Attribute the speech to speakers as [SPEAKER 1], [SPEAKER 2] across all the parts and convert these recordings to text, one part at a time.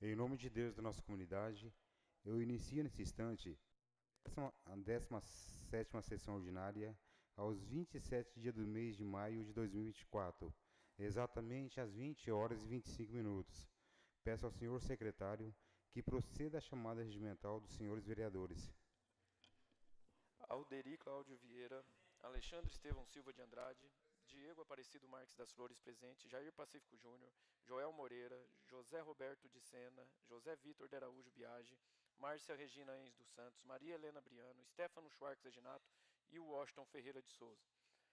[SPEAKER 1] Em nome de Deus da nossa comunidade, eu inicio nesse instante a 17ª sessão ordinária aos 27 dias do mês de maio de 2024, exatamente às 20 horas e 25 minutos. Peço ao senhor secretário que proceda à chamada regimental dos senhores vereadores.
[SPEAKER 2] Alderi Cláudio Vieira, Alexandre Estevão Silva de Andrade, Diego Aparecido Marques das Flores presente, Jair Pacífico Júnior, Joel Moreira, José Roberto de Sena, José Vitor de Araújo Biagi, Márcia Regina Enz dos Santos, Maria Helena Briano, Stefano Schwartz Eginato e Washington Ferreira de Souza.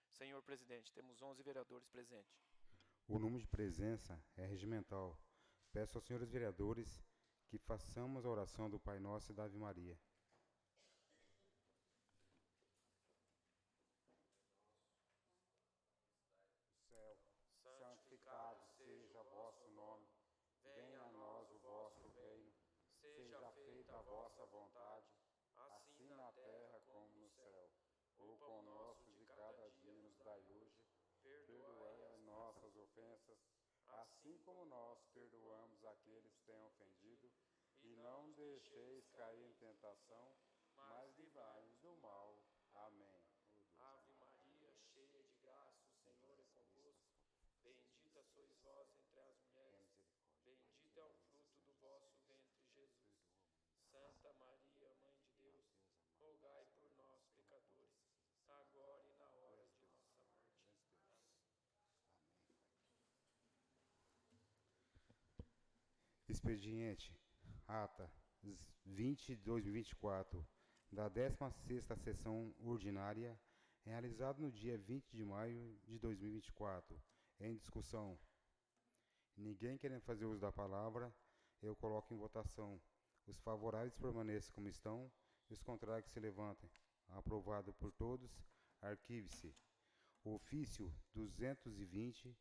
[SPEAKER 2] Senhor presidente, temos 11 vereadores presentes.
[SPEAKER 1] O número de presença é regimental. Peço aos senhores vereadores que façamos a oração do Pai Nosso e da Ave Maria. Céu, santificado seja o vosso nome, venha a nós o vosso reino, seja feita a vossa vontade, assim na terra como no céu. O pão nosso de cada dia nos dai hoje, perdoai as nossas ofensas, assim como nós perdoamos aqueles que têm ofendido, e não deixeis cair em tentação, mas livrai-nos do mal. Amém.
[SPEAKER 2] Ave Maria, cheia de graça, o Senhor é convosco. Bendita sois vós entre as mulheres, bendito é o fruto do vosso ventre, Jesus. Santa Maria, Mãe de Deus, rogai por nós, pecadores, agora e na hora de nossa morte.
[SPEAKER 1] Amém. Expediente, ata 20 de 2024, da 16ª sessão ordinária, realizado no dia 20 de maio de 2024, em discussão. Ninguém querendo fazer uso da palavra, eu coloco em votação. Os favoráveis permaneçam como estão e os contrários se levantem. Aprovado por todos, arquive-se. Ofício 220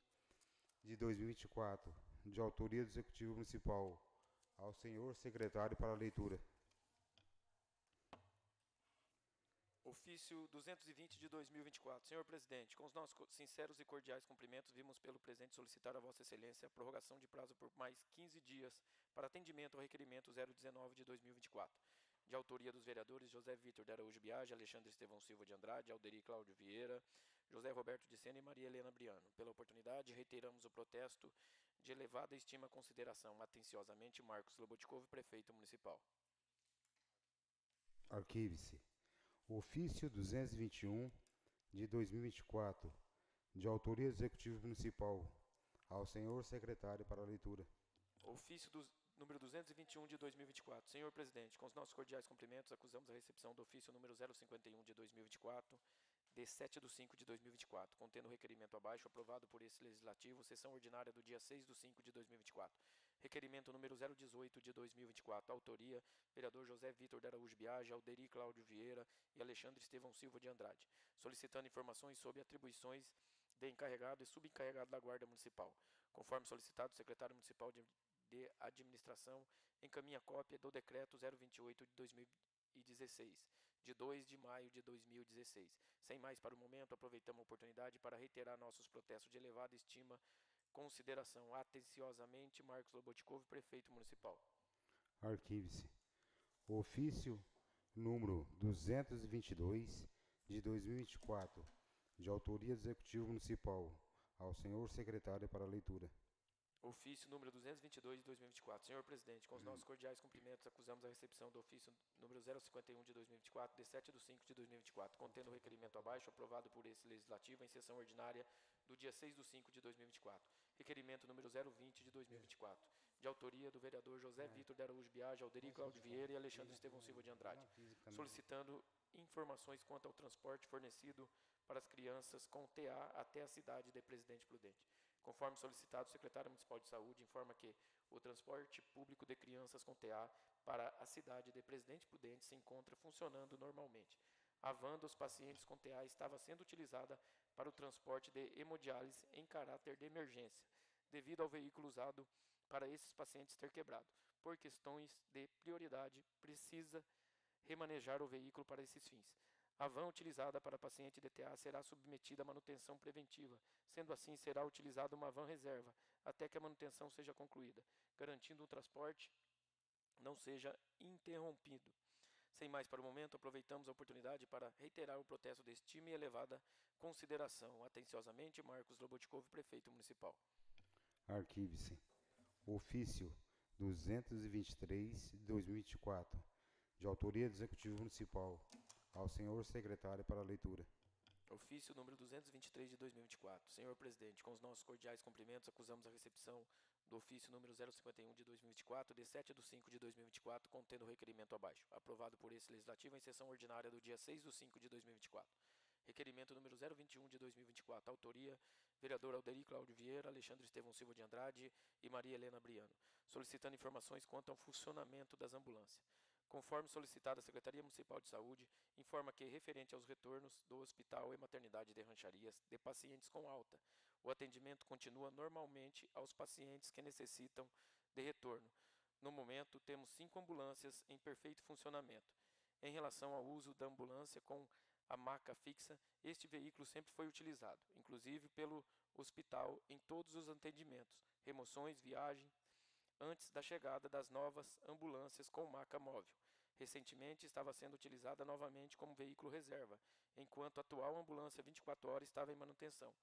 [SPEAKER 1] de 2024, de autoria do Executivo Municipal, ao senhor secretário para a leitura.
[SPEAKER 2] Ofício 220 de 2024. Senhor presidente, com os nossos sinceros e cordiais cumprimentos, vimos pelo presente solicitar a Vossa Excelência a prorrogação de prazo por mais 15 dias para atendimento ao requerimento 019 de 2024, de autoria dos vereadores José Vitor de Araújo Biagi, Alexandre Estevão Silva de Andrade, Alderi Cláudio Vieira, José Roberto de Sena e Maria Helena Briano. Pela oportunidade, reiteramos o protesto de elevada estima e consideração. Atenciosamente, Marcos Lobotkov, prefeito municipal.
[SPEAKER 1] Arquive-se. Ofício 221 de 2024, de autoria do Executivo Municipal, ao senhor secretário para a leitura.
[SPEAKER 2] Ofício número 221 de 2024. Senhor presidente, com os nossos cordiais cumprimentos, acusamos a recepção do ofício número 051 de 2024, de 7 de 5 de 2024, contendo o requerimento abaixo, aprovado por esse legislativo, sessão ordinária do dia 6 de 5 de 2024. Requerimento número 018 de 2024, autoria, vereador José Vitor de Araújo Biagi, Alderi Cláudio Vieira e Alexandre Estevão Silva de Andrade, solicitando informações sobre atribuições de encarregado e subencarregado da Guarda Municipal. Conforme solicitado, o secretário municipal de Administração encaminha cópia do Decreto 028 de 2016, de 2 de maio de 2016. Sem mais para o momento, aproveitamos a oportunidade para reiterar nossos protestos de elevada estima, consideração. Atenciosamente, Marcos Lobotkov, prefeito municipal.
[SPEAKER 1] Arquive-se. Ofício número 222 de 2024, de autoria do Executivo Municipal, ao senhor secretário para a leitura.
[SPEAKER 2] Ofício número 222 de 2024. Senhor presidente, com os nossos cordiais cumprimentos, acusamos a recepção do ofício número 051 de 2024, de 7 de 5 de 2024, contendo o requerimento abaixo, aprovado por esse legislativo em sessão ordinária do dia 6 de 5 de 2024. Requerimento número 020 de 2024, de autoria do vereador José Vitor de Araújo Biagi, Alderi Cláudio Vieira e Alexandre Estevão Silva de Andrade, solicitando informações quanto ao transporte fornecido para as crianças com TA até a cidade de Presidente Prudente. Conforme solicitado, o secretário municipal de saúde informa que o transporte público de crianças com TA para a cidade de Presidente Prudente se encontra funcionando normalmente. A van dos pacientes com TA estava sendo utilizada para o transporte de hemodiálise em caráter de emergência, devido ao veículo usado para esses pacientes ter quebrado. Por questões de prioridade, precisa remanejar o veículo para esses fins. A van utilizada para paciente DTA será submetida à manutenção preventiva. Sendo assim, será utilizada uma van reserva, até que a manutenção seja concluída, garantindo o transporte não seja interrompido. Sem mais para o momento, aproveitamos a oportunidade para reiterar o protesto de estima e elevada consideração. Atenciosamente, Marcos Lobotkov, Prefeito Municipal.
[SPEAKER 1] Arquive-se. Ofício 223 de 2024, de autoria do Executivo Municipal, ao senhor secretário para leitura.
[SPEAKER 2] Ofício número 223 de 2024. Senhor Presidente, com os nossos cordiais cumprimentos, acusamos a recepção do ofício número 051 de 2024, de 7/5 de 2024, contendo o requerimento abaixo, aprovado por esse Legislativo em sessão ordinária do dia 6/5 de 2024. Requerimento número 021 de 2024, autoria, vereador Alderi Cláudio Vieira, Alexandre Estevão Silva de Andrade e Maria Helena Briano, solicitando informações quanto ao funcionamento das ambulâncias. Conforme solicitado, a Secretaria Municipal de Saúde informa que, referente aos retornos do Hospital e Maternidade de Rancharias de pacientes com alta, o atendimento continua normalmente aos pacientes que necessitam de retorno. No momento, temos 5 ambulâncias em perfeito funcionamento. Em relação ao uso da ambulância com a maca fixa, este veículo sempre foi utilizado, inclusive pelo hospital em todos os atendimentos, remoções, viagem, antes da chegada das novas ambulâncias com maca móvel. Recentemente estava sendo utilizada novamente como veículo reserva, enquanto a atual ambulância 24 horas estava em manutenção.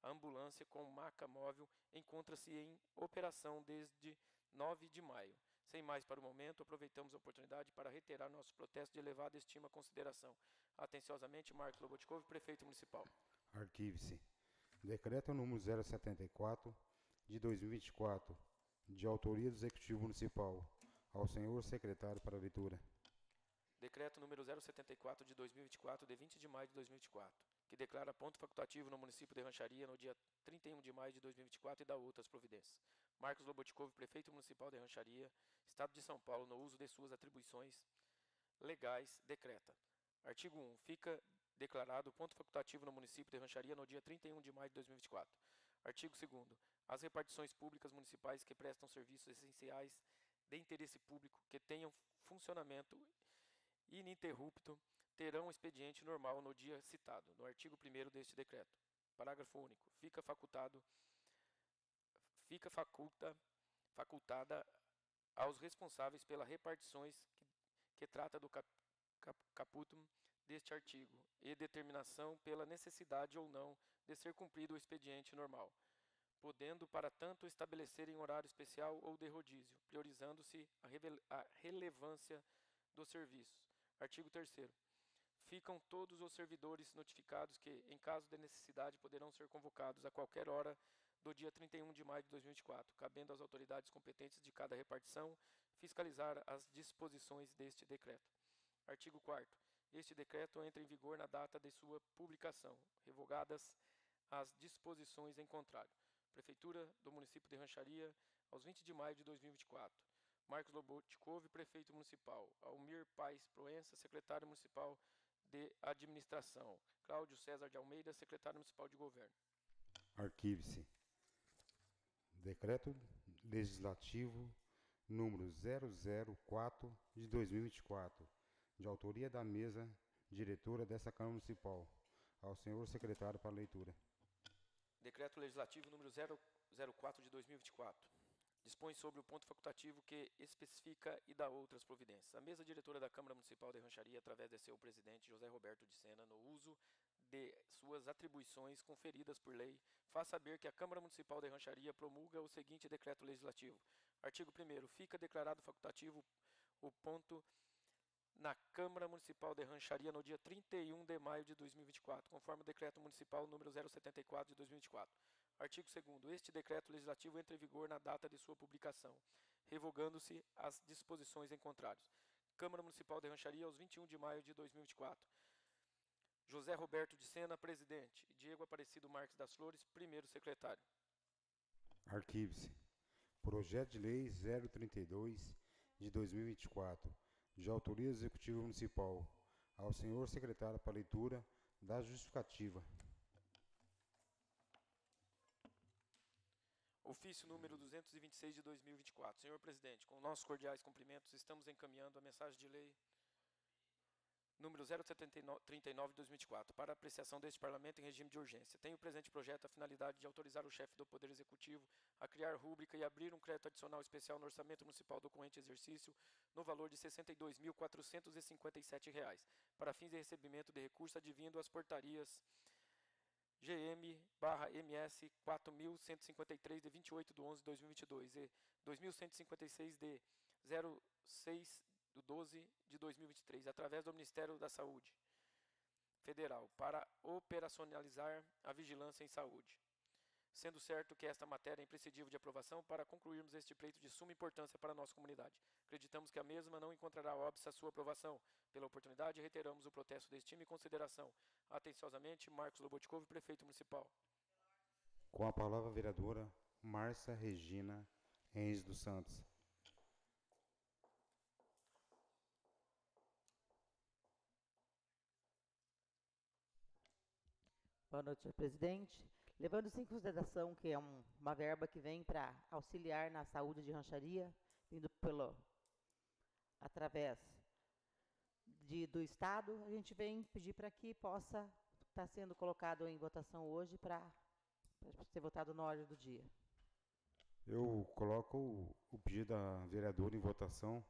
[SPEAKER 2] A ambulância com maca móvel encontra-se em operação desde 9 de maio. Sem mais para o momento, aproveitamos a oportunidade para reiterar nosso protesto de elevada estima e consideração. Atenciosamente, Marcos Lobotkov, Prefeito Municipal.
[SPEAKER 1] Arquive-se. Decreto número 074 de 2024, de autoria do Executivo Municipal, ao senhor secretário para leitura.
[SPEAKER 2] Decreto número 074 de 2024, de 20 de maio de 2024, que declara ponto facultativo no município de Rancharia no dia 31 de maio de 2024 e dá outras providências. Marcos Lobotkov, Prefeito Municipal de Rancharia, Estado de São Paulo, no uso de suas atribuições legais, decreta. Artigo 1. Fica declarado ponto facultativo no município de Rancharia no dia 31 de maio de 2024. Artigo 2º. As repartições públicas municipais que prestam serviços essenciais de interesse público que tenham funcionamento ininterrupto terão expediente normal no dia citado, no artigo 1º deste decreto. Parágrafo único. Facultada aos responsáveis pelas repartições que trata do caputum deste artigo e determinação pela necessidade ou não de ser cumprido o expediente normal, podendo, para tanto, estabelecer em horário especial ou de rodízio, priorizando-se a relevância dos serviços. Artigo 3º. Ficam todos os servidores notificados que, em caso de necessidade, poderão ser convocados a qualquer hora do dia 31 de maio de 2024, cabendo às autoridades competentes de cada repartição fiscalizar as disposições deste decreto. Artigo 4º. Este decreto entra em vigor na data de sua publicação, revogadas as disposições em contrário. Prefeitura do município de Rancharia, aos 20 de maio de 2024. Marcos Lobotkov, Prefeito Municipal. Almir Paes Proença, Secretário Municipal de Administração. Cláudio César de Almeida, Secretário Municipal de Governo.
[SPEAKER 1] Arquive-se. Decreto Legislativo número 004 de 2024, de autoria da mesa diretora dessa Câmara Municipal, ao senhor secretário para leitura.
[SPEAKER 2] Decreto Legislativo número 004 de 2024. Dispõe sobre o ponto facultativo que especifica e dá outras providências. A mesa diretora da Câmara Municipal de Rancharia, através de seu presidente, José Roberto de Sena, no uso de suas atribuições conferidas por lei, faz saber que a Câmara Municipal de Rancharia promulga o seguinte decreto legislativo. Artigo 1º. Fica declarado facultativo o ponto na Câmara Municipal de Rancharia no dia 31 de maio de 2024, conforme o Decreto Municipal número 074 de 2024. Artigo 2º. Este decreto legislativo entra em vigor na data de sua publicação, revogando-se as disposições em contrário. Câmara Municipal de Rancharia, aos 21 de maio de 2024. José Roberto de Sena, presidente. Diego Aparecido Marques das Flores, primeiro secretário.
[SPEAKER 1] Arquive-se. Projeto de Lei 032 de 2024, de autoria do Executivo Municipal, ao senhor secretário para leitura da justificativa.
[SPEAKER 2] Ofício número 226 de 2024. Senhor presidente, com nossos cordiais cumprimentos, estamos encaminhando a mensagem de lei número 039 de 2024, para apreciação deste Parlamento em regime de urgência. Tem o presente projeto a finalidade de autorizar o chefe do Poder Executivo a criar rúbrica e abrir um crédito adicional especial no orçamento municipal do corrente exercício no valor de R$ 62.457, para fins de recebimento de recurso advindo às portarias GM/MS 4.153 de 28 de 11 de 2022 e 2.156 de 06 do 12 de 2023, através do Ministério da Saúde Federal, para operacionalizar a vigilância em saúde. Sendo certo que esta matéria é imprescindível de aprovação para concluirmos este pleito de suma importância para a nossa comunidade. Acreditamos que a mesma não encontrará óbice a sua aprovação. Pela oportunidade, reiteramos o protesto de estima e consideração. Atenciosamente, Marcos Lobotkov, Prefeito Municipal.
[SPEAKER 1] Com a palavra a vereadora Márcia Regina Reis dos Santos.
[SPEAKER 3] Boa noite, senhor presidente. Levando-se em consideração que é uma verba que vem para auxiliar na saúde de rancharia, vindo através do Estado, a gente vem pedir para que possa estar sendo colocado em votação hoje para ser votado na ordem do dia.
[SPEAKER 1] Eu coloco o pedido da vereadora em votação.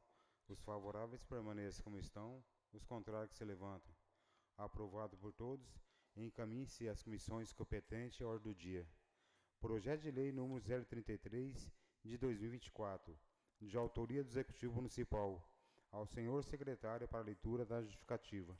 [SPEAKER 1] Os favoráveis permaneçam como estão, os contrários que se levantem. Aprovado por todos. Encaminhe-se às comissões competentes à ordem do dia. Projeto de lei número 033 de 2024, de autoria do Executivo Municipal. Ao senhor secretário para a leitura da justificativa.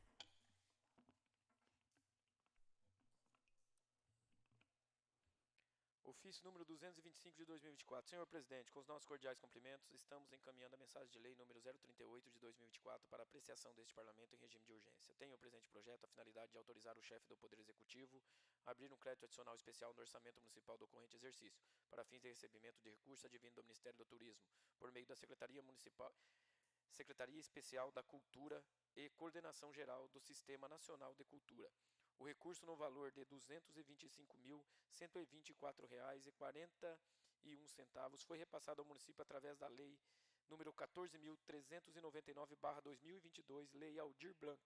[SPEAKER 2] Ofício número 225 de 2024. Senhor presidente, com os nossos cordiais cumprimentos, estamos encaminhando a mensagem de lei número 038 de 2024 para apreciação deste Parlamento em regime de urgência. Tem o presente projeto a finalidade de autorizar o chefe do Poder Executivo a abrir um crédito adicional especial no orçamento municipal do corrente exercício, para fins de recebimento de recurso advindo do Ministério do Turismo, por meio da Secretaria Especial da Cultura e Coordenação Geral do Sistema Nacional de Cultura. O recurso no valor de R$ 225.124,41 foi repassado ao município através da Lei número 14.399/2022, Lei Aldir Blanc,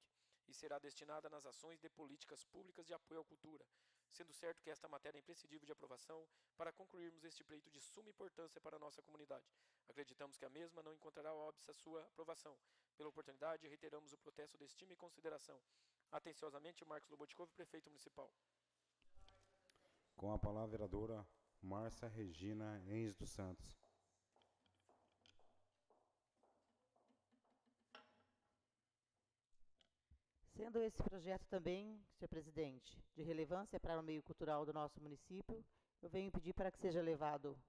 [SPEAKER 2] e será destinada nas ações de políticas públicas de apoio à cultura, sendo certo que esta matéria é imprescindível de aprovação para concluirmos este pleito de suma importância para a nossa comunidade. Acreditamos que a mesma não encontrará óbice a sua aprovação. Pela oportunidade, reiteramos o protesto de estima e consideração. Atenciosamente, Marcos Lobotkov, Prefeito Municipal.
[SPEAKER 1] Com a palavra a vereadora Márcia Regina Reis dos Santos.
[SPEAKER 3] Sendo esse projeto também, senhor presidente, de relevância para o meio cultural do nosso município, eu venho pedir para que seja levado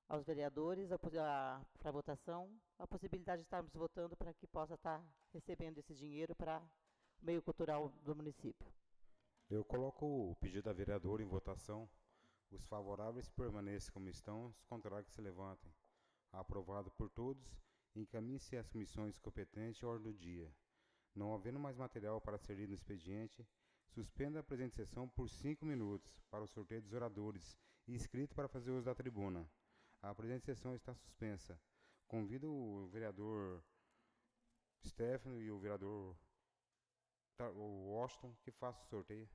[SPEAKER 3] aos vereadores para votação a possibilidade de estarmos votando para que possa estar recebendo esse dinheiro para o meio cultural do município.
[SPEAKER 1] Eu coloco o pedido da vereadora em votação. Os favoráveis permaneçam como estão, os contrários que se levantem. Aprovado por todos, encaminhe-se às comissões competentes à ordem do dia. Não havendo mais material para ser lido no expediente, suspenda a presente sessão por 5 minutos para o sorteio dos oradores e inscritos para fazer uso da tribuna. A presente sessão está suspensa. Convido o vereador Stefano e o vereador Washington que façam o sorteio.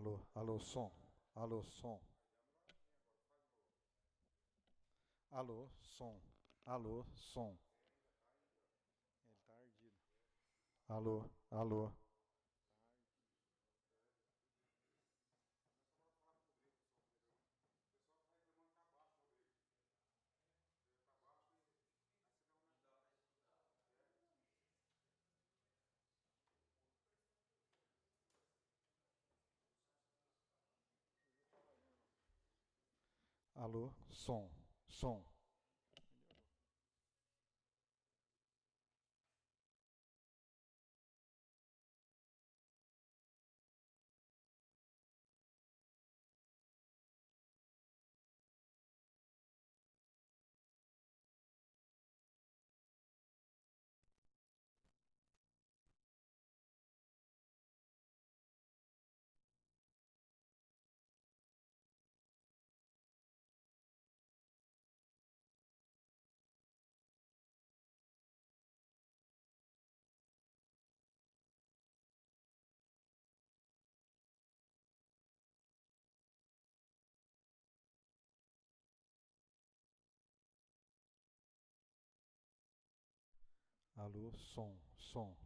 [SPEAKER 4] Alô, alô, som. Alô, som. Alô, som. Alô, som. Ele tá ardido. Alô, alô. Alô, som. Som. Alô, som. Som.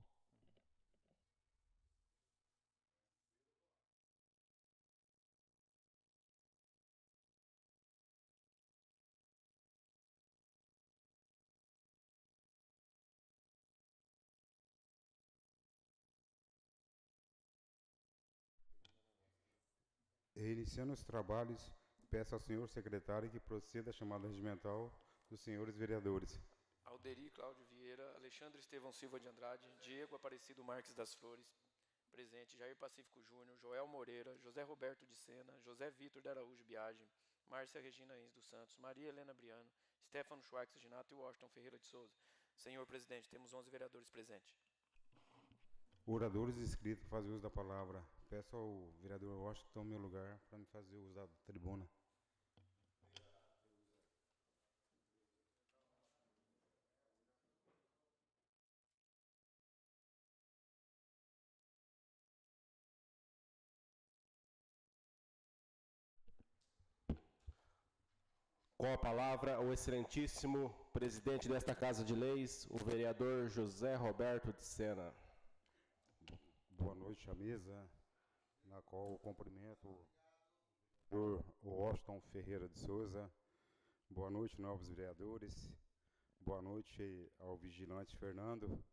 [SPEAKER 1] Iniciando os trabalhos, peço ao senhor secretário que proceda a chamada regimental dos senhores vereadores.
[SPEAKER 2] Alderi Cláudio Vieira, Alexandre Estevão Silva de Andrade, Diego Aparecido Marques das Flores, presente, Jair Pacífico Júnior, Joel Moreira, José Roberto de Sena, José Vitor de Araújo Biagem, Márcia Regina Ins dos Santos, Maria Helena Briano, Stefano Schwartz Ginato e Washington Ferreira de Souza. Senhor presidente, temos 11 vereadores presentes.
[SPEAKER 1] Oradores inscritos para fazer uso da palavra. Peço ao vereador Washington que tome meu lugar para me fazer uso da tribuna.
[SPEAKER 5] Com a palavra, o excelentíssimo presidente desta Casa de Leis, o vereador José Roberto de Sena.
[SPEAKER 1] Boa noite à mesa, na qual eu cumprimento o Washington Ferreira de Souza. Boa noite, novos vereadores. Boa noite ao vigilante Fernando,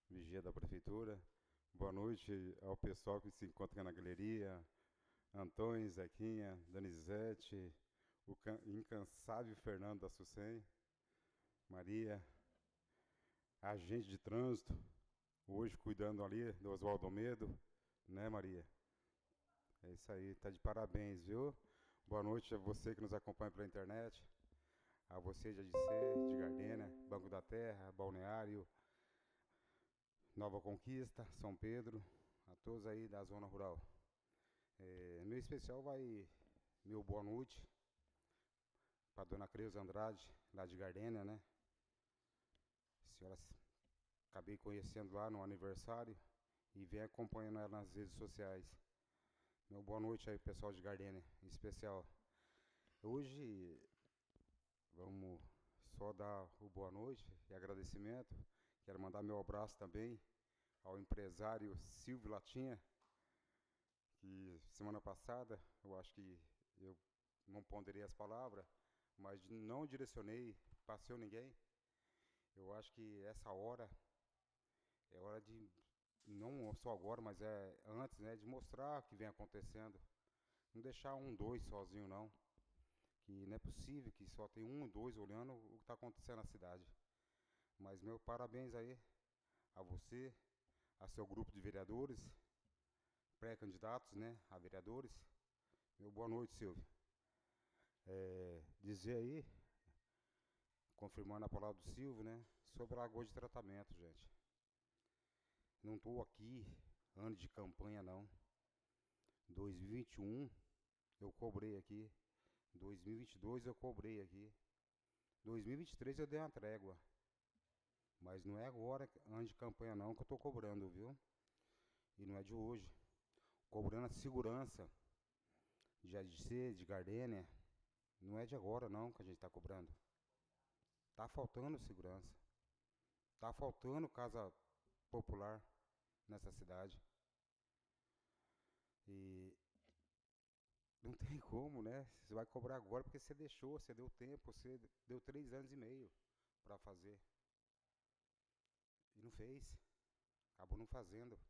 [SPEAKER 1] vigia da prefeitura. Boa noite ao pessoal que se encontra na galeria, Antônio, Zequinha, Danizete, o incansável Fernando da Sucem, Maria, agente de trânsito, hoje cuidando ali do Oswaldo Medo, né, Maria? É isso aí, tá de parabéns, viu? Boa noite a você que nos acompanha pela internet, a você de ADC, de Gardênia, Banco da Terra, Balneário, Nova Conquista, São Pedro, a todos aí da zona rural. Meu especial vai, meu boa noite, para dona Creuza Andrade, lá de Gardênia, né? Senhora, acabei conhecendo lá no aniversário e vem acompanhando ela nas redes sociais. Meu boa noite aí, pessoal de Gardênia, em especial. Hoje, vamos só dar o boa noite e agradecimento. Quero mandar meu abraço também ao empresário Silvio Latinha, que semana passada, eu acho que eu não ponderei as palavras, mas não direcionei, passei ninguém. Eu acho que essa hora é hora de, não só agora, mas é antes, né, de mostrar o que vem acontecendo. Não deixar um, dois sozinho, não. Que não é possível que só tem um, dois olhando o que está acontecendo na cidade. Mas meu parabéns aí a você, a seu grupo de vereadores, pré-candidatos, né, a vereadores. Meu boa noite, Silvio. Dizer aí, confirmando a palavra do Silvio, né, sobre a água de tratamento, gente. Não estou aqui, ano de campanha, não. 2021 eu cobrei aqui. 2022 eu cobrei aqui. 2023 eu dei uma trégua. Mas não é agora, ano de campanha, não, que eu estou cobrando, viu? E não é de hoje. cobrando a segurança de ADC, de Gardênia. Não é de agora não que a gente está cobrando. Está faltando segurança. Está faltando casa popular nessa cidade. E não tem como, né? Você vai cobrar agora porque você deixou, você deu tempo, você deu 3 anos e meio para fazer. E não fez. Acabou não fazendo.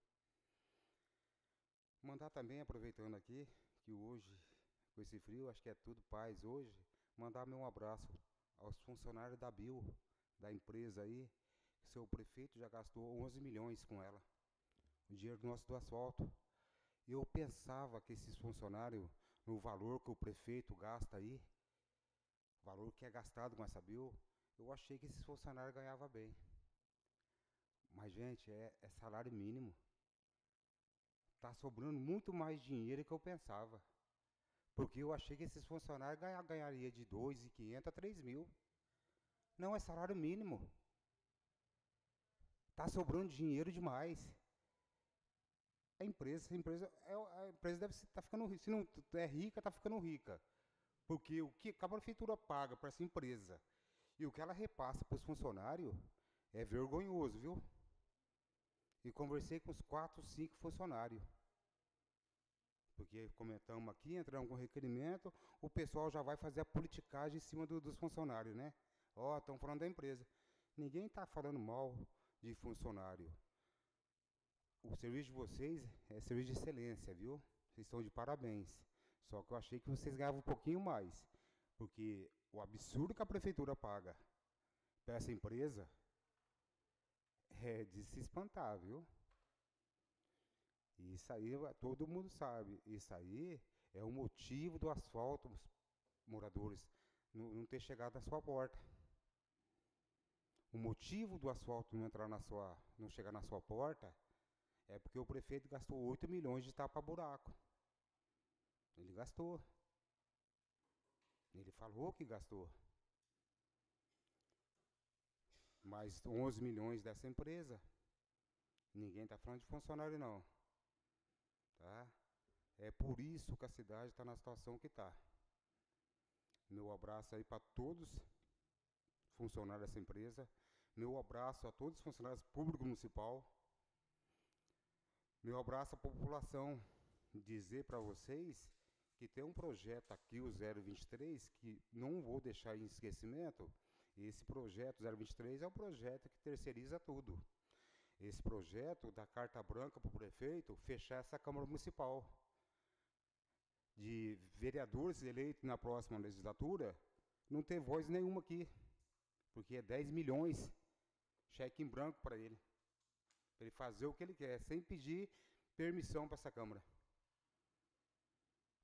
[SPEAKER 1] Mandar também, aproveitando aqui, que hoje, com esse frio, acho que é tudo paz hoje, mandar meu abraço aos funcionários da BIL, da empresa aí. Seu prefeito já gastou 11 milhões com ela. O dinheiro nosso do asfalto. Eu pensava que esses funcionários, no valor que o prefeito gasta aí, valor que é gastado com essa BIL, eu achei que esses funcionários ganhavam bem. Mas, gente, é salário mínimo. Está sobrando muito mais dinheiro que eu pensava. Porque eu achei que esses funcionários ganhariam de 2.500 a 3 mil. Não, é salário mínimo. Está sobrando dinheiro demais. A empresa deve estar ficando rica. Se não é rica, está ficando rica. Porque o que a prefeitura paga para essa empresa e o que ela repassa para os funcionários é vergonhoso, viu? E conversei com os 4, 5 funcionários. Porque comentamos aqui, entramos com requerimento, o pessoal já vai fazer a politicagem em cima dos funcionários, né? Ó, estão falando da empresa. Ninguém está falando mal de funcionário. O serviço de vocês é serviço de excelência, viu? Vocês estão de parabéns. Só que eu achei que vocês ganhavam um pouquinho mais. Porque o absurdo que a prefeitura paga para essa empresa é de se espantar, viu? Isso aí todo mundo sabe. Isso aí é o motivo do asfalto, os moradores não ter chegado na sua porta. O motivo do asfalto não chegar na sua porta é porque o prefeito gastou 8 milhões de tapa-buraco. Ele gastou. Ele falou que gastou. Mais 11 milhões dessa empresa. Ninguém está falando de funcionário, não. Tá? É por isso que a cidade está na situação que está. Meu abraço aí para todos os funcionários dessa empresa. Meu abraço a todos os funcionários públicos municipal. Meu abraço à população. Dizer para vocês que tem um projeto aqui, o 023, que não vou deixar em esquecimento. Esse projeto 023 é o projeto que terceiriza tudo. Esse projeto da carta branca para o prefeito fechar essa Câmara Municipal. De vereadores eleitos na próxima legislatura, não ter voz nenhuma aqui. Porque é 10 milhões, cheque em branco para ele. Para ele fazer o que ele quer, sem pedir permissão para essa Câmara.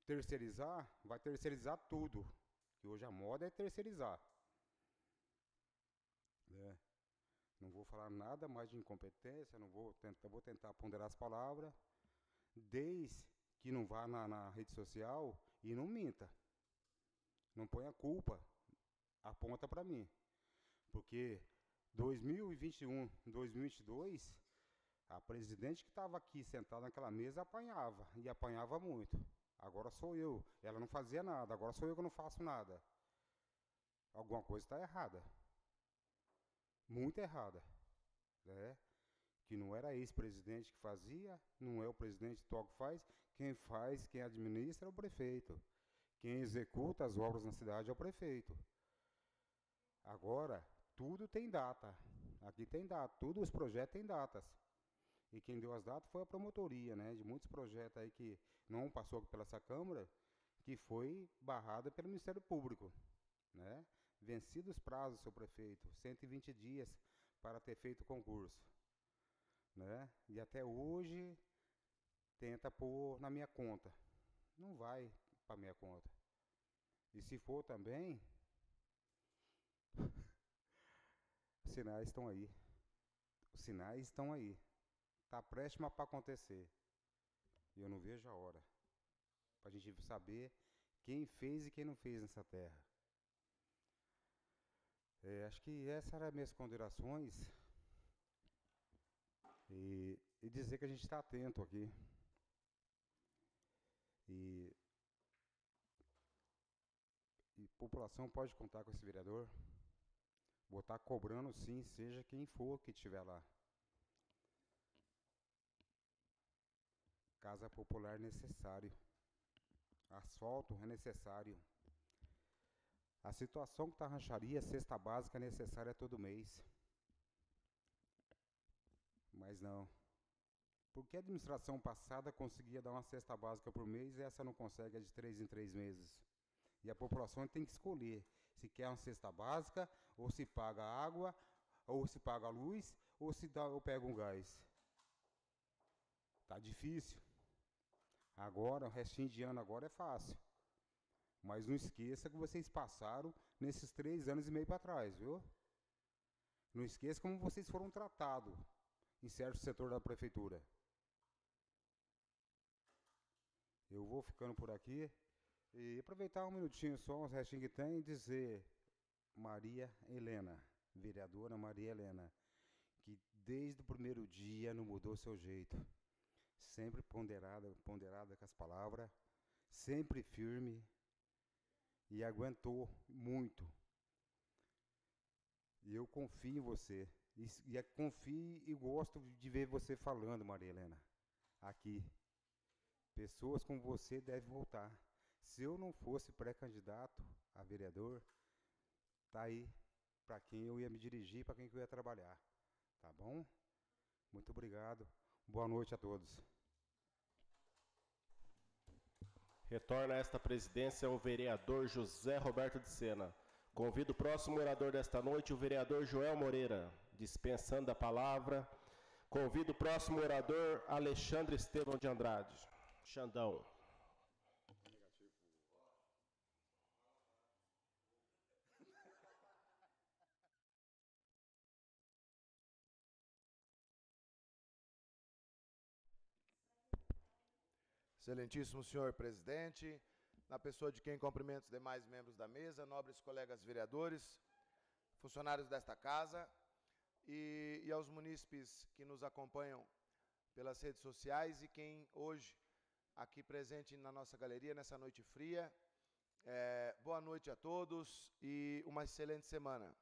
[SPEAKER 1] Terceirizar, vai terceirizar tudo. Que hoje a moda é terceirizar. Não vou falar nada mais de incompetência, vou tentar ponderar as palavras. Desde que não vá na rede social e não minta. Não ponha culpa, aponta para mim. Porque 2021, 2022, a presidente que estava aqui sentada naquela mesa apanhava, e apanhava muito. Agora sou eu. Ela não fazia nada, agora sou eu que não faço nada. Alguma coisa está errada. Muito errada. Né? Que não era ex-presidente que fazia, não é o presidente que faz. Quem faz, quem administra é o prefeito. Quem executa as obras na cidade é o prefeito. Agora, tudo tem data. Aqui tem data. Todos os projetos têm datas. E quem deu as datas foi a promotoria, né? De muitos projetos aí que não passou pela essa Câmara, que foi barrada pelo Ministério Público, né? Vencidos os prazos, seu prefeito, 120 dias para ter feito o concurso, né? E até hoje tenta pôr na minha conta. Não vai para minha conta. E se for também, os sinais estão aí. Os sinais estão aí. Está prestes para acontecer. E eu não vejo a hora. Para a gente saber quem fez e quem não fez nessa terra. Acho que essas eram as minhas considerações. E dizer que a gente está atento aqui. E a população pode contar com esse vereador. Vou estar cobrando, sim, seja quem for que estiver lá. Casa popular necessário. Asfalto é necessário. A situação que está a rancharia, cesta básica é necessária todo mês. Mas não. Porque a administração passada conseguia dar uma cesta básica por mês e essa não consegue, é de 3 em 3 meses. E a população tem que escolher se quer uma cesta básica, ou se paga água, ou se paga luz, ou se dá, ou pega um gás. Tá difícil. Agora, o restinho de ano agora é fácil. Mas não esqueça que vocês passaram nesses 3 anos e meio para trás, viu? Não esqueça como vocês foram tratados em certo setor da prefeitura. Eu vou ficando por aqui e aproveitar um minutinho só, os restinhos que tem, e dizer Maria Helena, vereadora Maria Helena, que desde o primeiro dia não mudou seu jeito. Sempre ponderada com as palavras, sempre firme e aguentou muito. E eu confio em você. Confio e gosto de ver você falando, Maria Helena, aqui. Pessoas como você devem voltar. Se eu não fosse pré-candidato a vereador, tá aí para quem eu ia me dirigir, para quem eu ia trabalhar. Tá bom? Muito obrigado. Boa noite a todos.
[SPEAKER 5] Retorna a esta presidência o vereador José Roberto de Sena. Convido o próximo orador desta noite, o vereador Joel Moreira, dispensando a palavra. Convido o próximo orador, Alexandre Estevão de Andrade. Xandão.
[SPEAKER 6] Excelentíssimo senhor presidente, na pessoa de quem cumprimento os demais membros da mesa, nobres colegas vereadores, funcionários desta casa e aos munícipes que nos acompanham pelas redes sociais e quem hoje, aqui presente na nossa galeria, nessa noite fria. Boa noite a todos e uma excelente semana.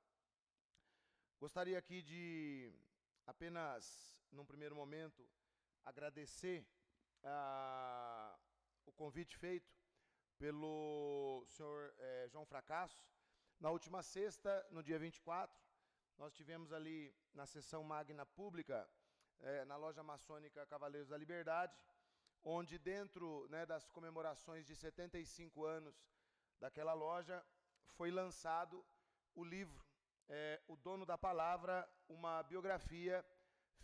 [SPEAKER 6] Gostaria aqui de apenas, num primeiro momento, agradecer o convite feito pelo senhor João Fracasso. Na última sexta, no dia 24, nós tivemos ali na sessão magna pública, na loja maçônica Cavaleiros da Liberdade, onde dentro, né, das comemorações de 75 anos daquela loja, foi lançado o livro O Dono da Palavra, uma biografia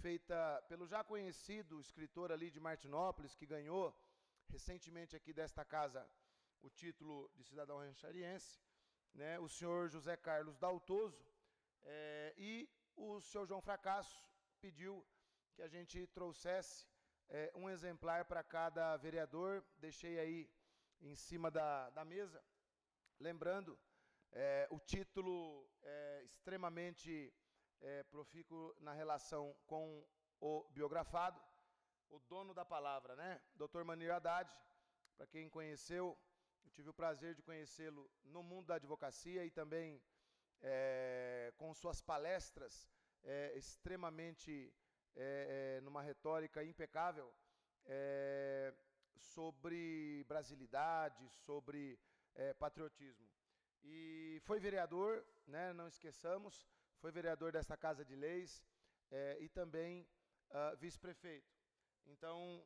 [SPEAKER 6] feita pelo já conhecido escritor ali de Martinópolis, que ganhou recentemente aqui desta casa o título de cidadão ranchariense, né, o senhor José Carlos Daltoso, e o senhor João Fracasso pediu que a gente trouxesse um exemplar para cada vereador. Deixei aí em cima da mesa, lembrando, o título extremamente profícuo na relação com o biografado, o dono da palavra, né? Dr. Manir Haddad, para quem conheceu, eu tive o prazer de conhecê-lo no mundo da advocacia e também com suas palestras extremamente, numa retórica impecável, sobre brasilidade, sobre patriotismo. E foi vereador, né, não esqueçamos, foi vereador desta Casa de Leis e também vice-prefeito. Então,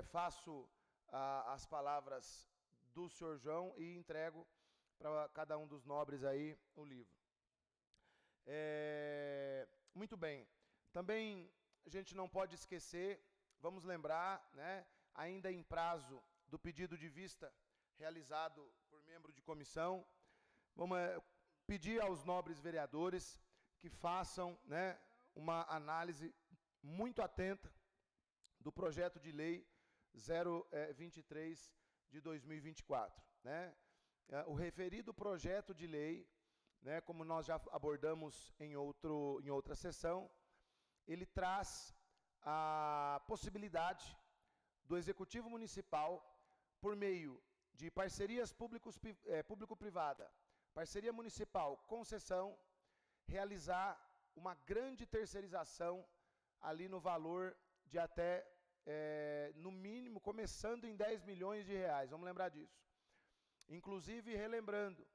[SPEAKER 6] faço as palavras do senhor João e entrego para cada um dos nobres aí o livro. Muito bem. Também a gente não pode esquecer, vamos lembrar, né, ainda em prazo do pedido de vista realizado por membro de comissão, vamos pedir aos nobres vereadores que façam, né, uma análise muito atenta do projeto de lei 023 de 2024. Né? O referido projeto de lei, né, como nós já abordamos em outra sessão, ele traz a possibilidade do Executivo Municipal por meio de parcerias público-privada, parceria municipal, concessão, realizar uma grande terceirização ali no valor de até, no mínimo, começando em 10 milhões de reais, vamos lembrar disso. Inclusive, relembrando,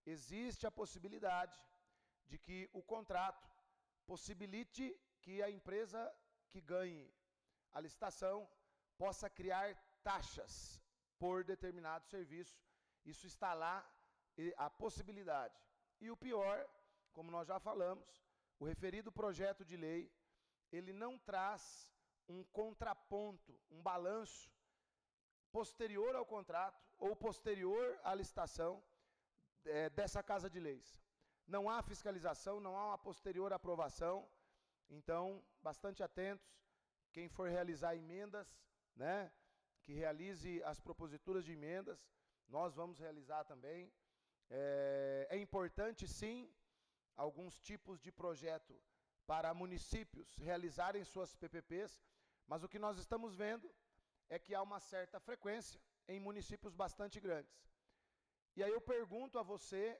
[SPEAKER 6] existe a possibilidade de que o contrato possibilite que a empresa que ganhe a licitação possa criar taxas por determinado serviço. Isso está lá, a possibilidade. E o pior, como nós já falamos, o referido projeto de lei, ele não traz um contraponto, um balanço posterior ao contrato ou posterior à licitação dessa Casa de Leis. Não há fiscalização, não há uma posterior aprovação. Então, bastante atentos, quem for realizar emendas, né, que realize as proposituras de emendas, nós vamos realizar também. É importante, sim, alguns tipos de projeto para municípios realizarem suas PPPs, mas o que nós estamos vendo é que há uma certa frequência em municípios bastante grandes. E aí eu pergunto a você,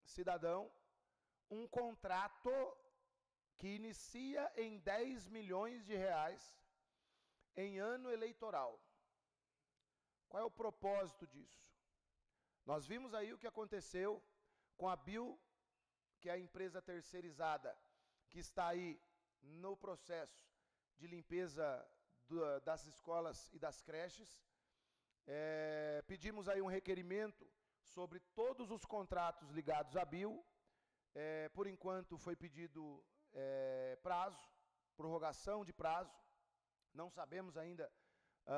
[SPEAKER 6] cidadão, um contrato que inicia em 10 milhões de reais em ano eleitoral. Qual é o propósito disso? Nós vimos aí o que aconteceu com a Bio, que é a empresa terceirizada, que está aí no processo de limpeza das escolas e das creches. Pedimos aí um requerimento sobre todos os contratos ligados à Bio. Por enquanto foi pedido prazo, prorrogação de prazo. Não sabemos ainda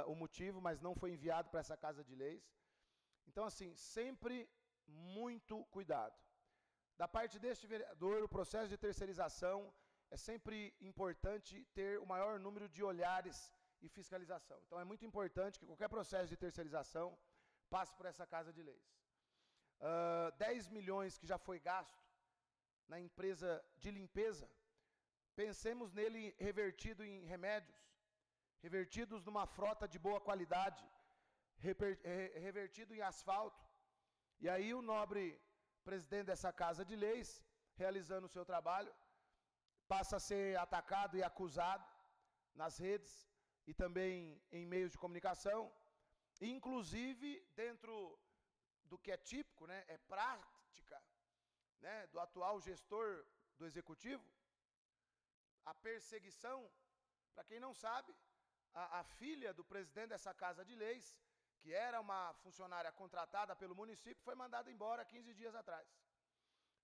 [SPEAKER 6] o motivo, mas não foi enviado para essa Casa de Leis. Então, assim, sempre muito cuidado. Da parte deste vereador, o processo de terceirização é sempre importante ter o maior número de olhares e fiscalização. Então, é muito importante que qualquer processo de terceirização passe por essa Casa de Leis. 10 milhões que já foi gasto na empresa de limpeza, pensemos nele revertido em remédios, revertidos numa frota de boa qualidade, revertido em asfalto. E aí o nobre presidente dessa Casa de Leis, realizando o seu trabalho, passa a ser atacado e acusado nas redes e também em meios de comunicação, inclusive dentro do que é típico, né, é prática, né, do atual gestor do Executivo, a perseguição. Para quem não sabe, a filha do presidente dessa Casa de Leis, que era uma funcionária contratada pelo município, foi mandada embora 15 dias atrás.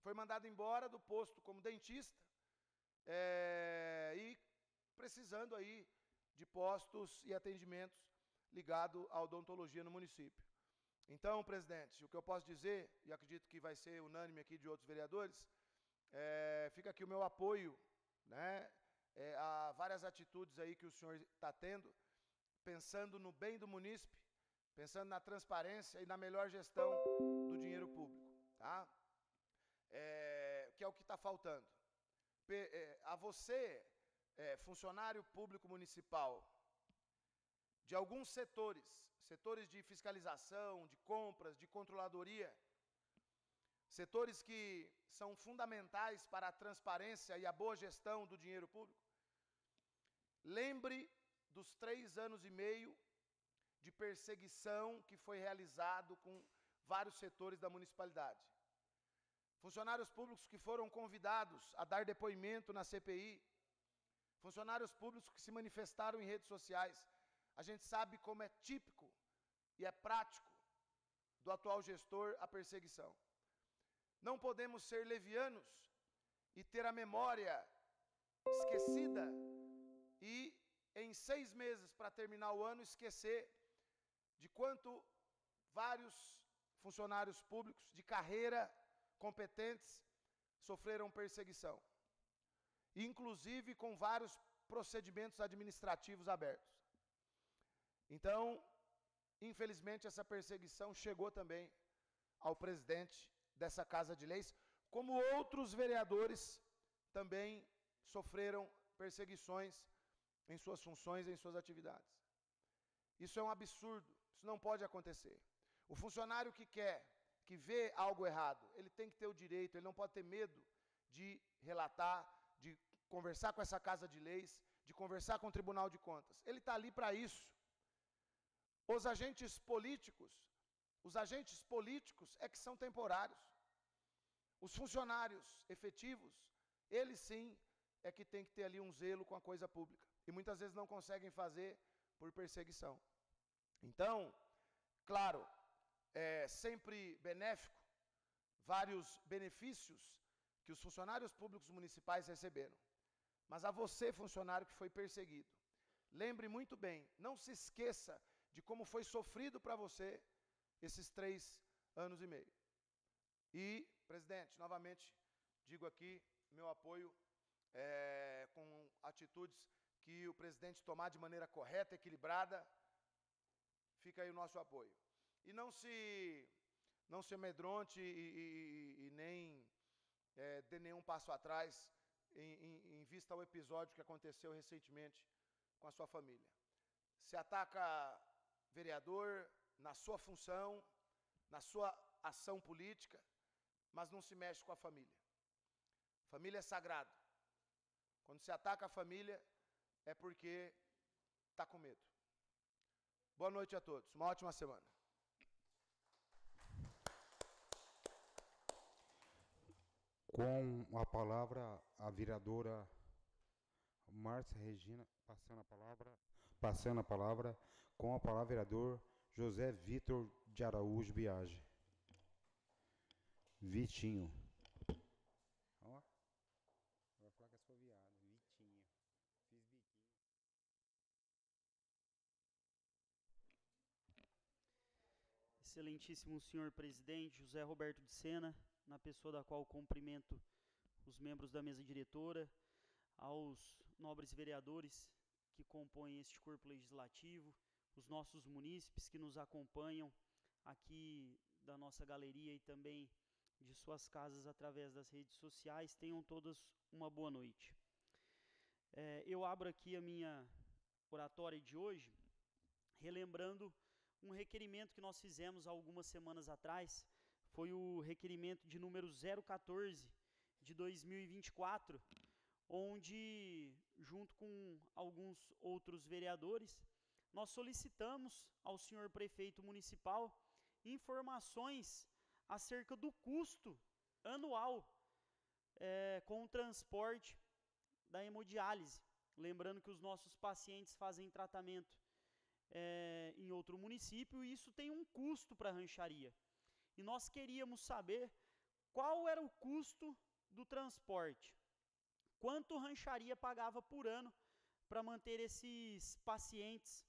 [SPEAKER 6] Foi mandada embora do posto como dentista, e precisando aí de postos e atendimentos ligados à odontologia no município. Então, presidente, o que eu posso dizer, e acredito que vai ser unânime aqui de outros vereadores, fica aqui o meu apoio, né, a várias atitudes aí que o senhor está tendo, pensando no bem do munícipe, pensando na transparência e na melhor gestão do dinheiro público, tá? Que é o que está faltando. A você, funcionário público municipal, de alguns setores, setores de fiscalização, de compras, de controladoria, setores que são fundamentais para a transparência e a boa gestão do dinheiro público, lembre dos 3 anos e meio de perseguição que foi realizado com vários setores da municipalidade. Funcionários públicos que foram convidados a dar depoimento na CPI, funcionários públicos que se manifestaram em redes sociais. A gente sabe como é típico e é prático do atual gestor a perseguição. Não podemos ser levianos e ter a memória esquecida e em 6 meses para terminar o ano esquecer de quanto vários funcionários públicos de carreira competentes sofreram perseguição, inclusive com vários procedimentos administrativos abertos. Então, infelizmente, essa perseguição chegou também ao presidente dessa Casa de Leis, como outros vereadores também sofreram perseguições em suas funções, em suas atividades. Isso é um absurdo, Isso não pode acontecer. O funcionário que vê algo errado, ele tem que ter o direito, ele não pode ter medo de relatar, de conversar com essa Casa de Leis, de conversar com o Tribunal de Contas. Ele está ali para isso. Os agentes políticos é que são temporários. Os funcionários efetivos, eles sim é que tem que ter ali um zelo com a coisa pública. E muitas vezes não conseguem fazer por perseguição. Então, claro, é sempre benéfico vários benefícios que os funcionários públicos municipais receberam. Mas a você, funcionário que foi perseguido, lembre muito bem, não se esqueça de como foi sofrido para você esses 3 anos e meio. E, presidente, novamente digo aqui meu apoio com atitudes que o presidente tomar de maneira correta, equilibrada, fica aí o nosso apoio. E não se amedronte e nem dê nenhum passo atrás em vista ao episódio que aconteceu recentemente com a sua família. Se ataca vereador na sua função, na sua ação política, mas não se mexe com a família. Família é sagrado. Quando se ataca a família, é porque está com medo. Boa noite a todos. Uma ótima semana.
[SPEAKER 1] Com a palavra, a vereadora Márcia Regina, passando a palavra, com a palavra, vereador José Vitor de Araújo Biagi. Vitinho. Ó, vai falar que eu sou viado. Vitinho. Fiz biquinho.
[SPEAKER 7] Excelentíssimo senhor presidente José Roberto de Sena, na pessoa da qual cumprimento os membros da mesa diretora, aos nobres vereadores que compõem este corpo legislativo, os nossos munícipes que nos acompanham aqui da nossa galeria e também de suas casas através das redes sociais, tenham todas uma boa noite. Eu abro aqui a minha oratória de hoje, relembrando um requerimento que nós fizemos há algumas semanas atrás, foi o requerimento de número 014 de 2024, onde, junto com alguns outros vereadores, nós solicitamos ao senhor prefeito municipal informações acerca do custo anual com o transporte da hemodiálise. Lembrando que os nossos pacientes fazem tratamento em outro município e isso tem um custo para a rancharia. E nós queríamos saber qual era o custo do transporte, quanto a rancharia pagava por ano para manter esses pacientes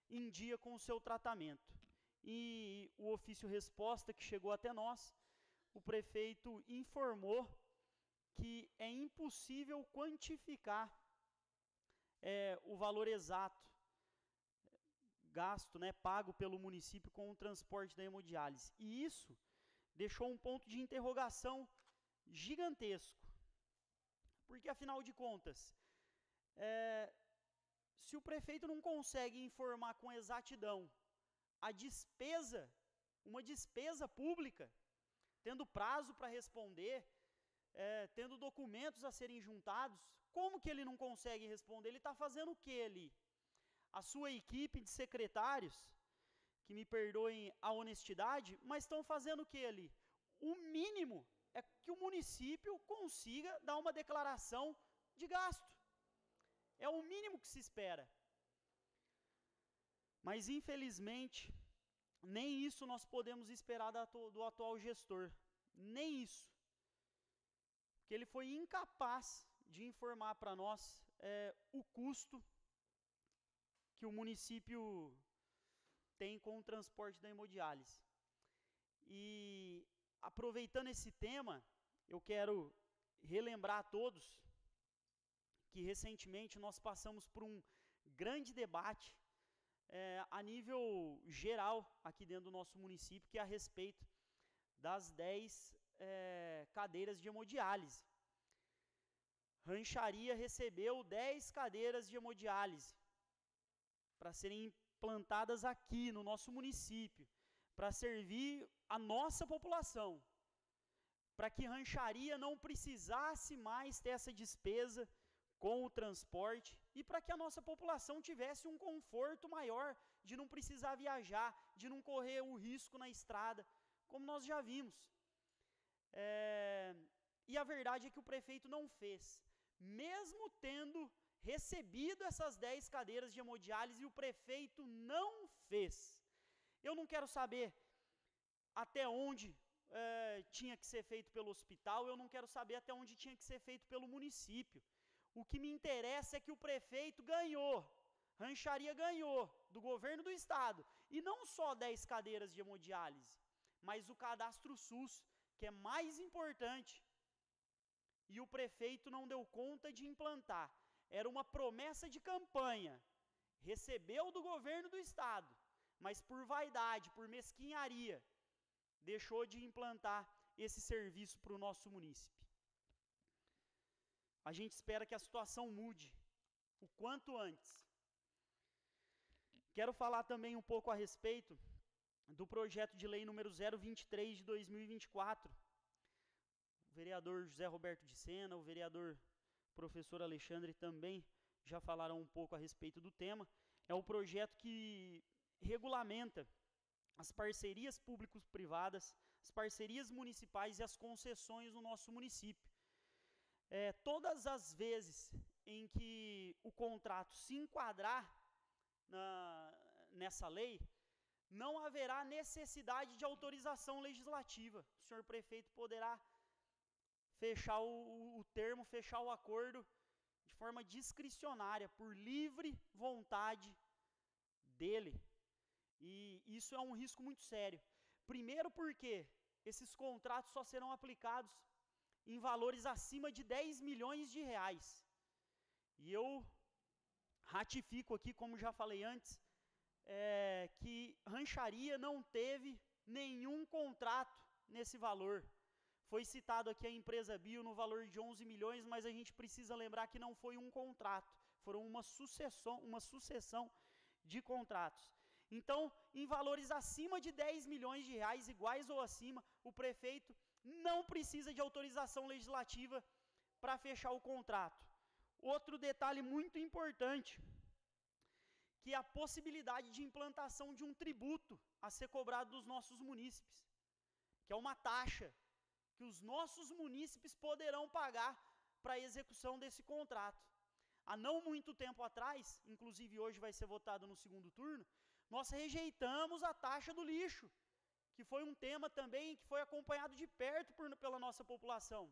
[SPEAKER 7] em dia com o seu tratamento. E o ofício resposta que chegou até nós, o prefeito informou que é impossível quantificar o valor exato gasto, pago pelo município com o transporte da hemodiálise. E isso deixou um ponto de interrogação gigantesco. Porque, afinal de contas, se o prefeito não consegue informar com exatidão a despesa, uma despesa pública, tendo prazo para responder, tendo documentos a serem juntados, como que ele não consegue responder? Ele está fazendo o que ali? A sua equipe de secretários, que me perdoem a honestidade, mas estão fazendo o que ali? O mínimo é que o município consiga dar uma declaração de gasto. É o mínimo que se espera. Mas, infelizmente, nem isso nós podemos esperar do atual gestor. Nem isso. Porque ele foi incapaz de informar para nós o custo que o município tem com o transporte da hemodiálise. E, aproveitando esse tema, eu quero relembrar a todos que recentemente nós passamos por um grande debate a nível geral aqui dentro do nosso município, que é a respeito das 10 cadeiras de hemodiálise. Rancharia recebeu 10 cadeiras de hemodiálise para serem plantadas aqui no nosso município para servir a nossa população, para que Rancharia não precisasse mais ter essa despesa com o transporte e para que a nossa população tivesse um conforto maior de não precisar viajar, de não correr o risco na estrada, como nós já vimos. E a verdade é que o prefeito não fez, mesmo tendo recebido essas 10 cadeiras de hemodiálise, o prefeito não fez. Eu não quero saber até onde tinha que ser feito pelo hospital, eu não quero saber até onde tinha que ser feito pelo município. O que me interessa é que o prefeito ganhou, Rancharia ganhou do governo do estado, e não só 10 cadeiras de hemodiálise, mas o cadastro SUS, que é mais importante, e o prefeito não deu conta de implantar. Era uma promessa de campanha, recebeu do governo do estado, mas por vaidade, por mesquinharia, deixou de implantar esse serviço para o nosso munícipe. A gente espera que a situação mude o quanto antes. Quero falar também um pouco a respeito do projeto de lei número 023 de 2024. O vereador José Roberto de Sena, o vereador professor Alexandre também já falaram um pouco a respeito do tema. É um projeto que regulamenta as parcerias público-privadas, as parcerias municipais e as concessões no nosso município. Todas as vezes em que o contrato se enquadrar nessa lei, não haverá necessidade de autorização legislativa. O senhor prefeito poderá fechar o termo, fechar o acordo de forma discricionária, por livre vontade dele. E isso é um risco muito sério. Primeiro porque esses contratos só serão aplicados em valores acima de 10 milhões de reais. E eu ratifico aqui, como já falei antes, que Rancharia não teve nenhum contrato nesse valor. Foi citado aqui a empresa Bio no valor de 11 milhões, mas a gente precisa lembrar que não foi um contrato, foram uma sucessão de contratos. Então, em valores acima de 10 milhões de reais, iguais ou acima, o prefeito não precisa de autorização legislativa para fechar o contrato. Outro detalhe muito importante, que é a possibilidade de implantação de um tributo a ser cobrado dos nossos munícipes, que é uma taxa que os nossos munícipes poderão pagar para a execução desse contrato. Há não muito tempo atrás, inclusive hoje vai ser votado no segundo turno, nós rejeitamos a taxa do lixo, que foi um tema também que foi acompanhado de perto pela nossa população.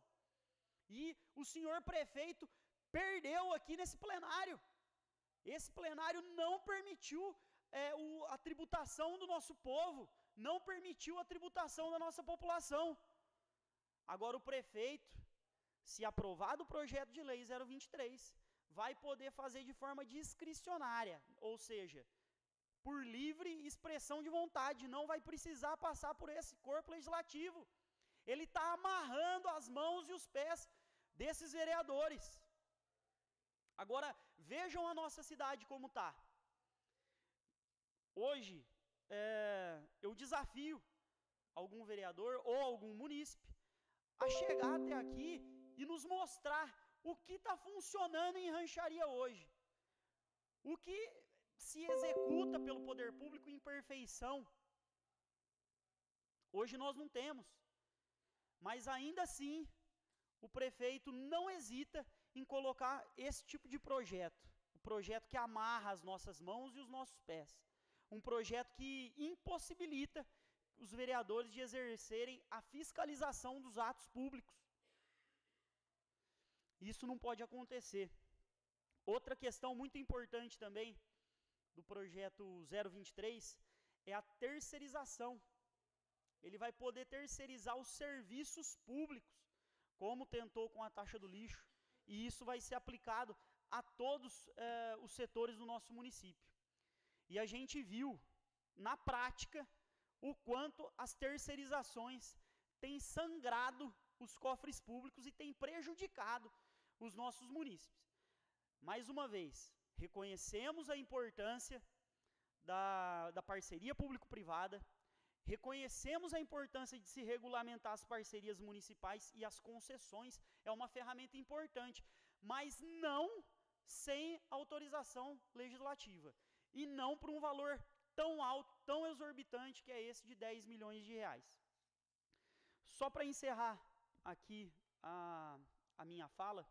[SPEAKER 7] E o senhor prefeito perdeu aqui nesse plenário. Esse plenário não permitiu a tributação do nosso povo, não permitiu a tributação da nossa população. Agora o prefeito, se aprovado o projeto de lei 023, vai poder fazer de forma discricionária, ou seja, por livre expressão de vontade, não vai precisar passar por esse corpo legislativo. Ele está amarrando as mãos e os pés desses vereadores. Agora, vejam a nossa cidade como está. Hoje, eu desafio algum vereador ou algum munícipe a chegar até aqui e nos mostrar o que está funcionando em Rancharia hoje. O que se executa pelo poder público em perfeição. Hoje nós não temos. Mas ainda assim, o prefeito não hesita em colocar esse tipo de projeto. Um projeto que amarra as nossas mãos e os nossos pés. Um projeto que impossibilita os vereadores de exercerem a fiscalização dos atos públicos. Isso não pode acontecer. Outra questão muito importante também do projeto 023 é a terceirização. Ele vai poder terceirizar os serviços públicos, como tentou com a taxa do lixo, e isso vai ser aplicado a todos os setores do nosso município. E a gente viu, na prática, o quanto as terceirizações têm sangrado os cofres públicos e têm prejudicado os nossos munícipes. Mais uma vez, reconhecemos a importância da parceria público-privada, reconhecemos a importância de se regulamentar as parcerias municipais e as concessões é uma ferramenta importante, mas não sem autorização legislativa e não por um valor tão alto, tão exorbitante que é esse de 10 milhões de reais. Só para encerrar aqui a minha fala,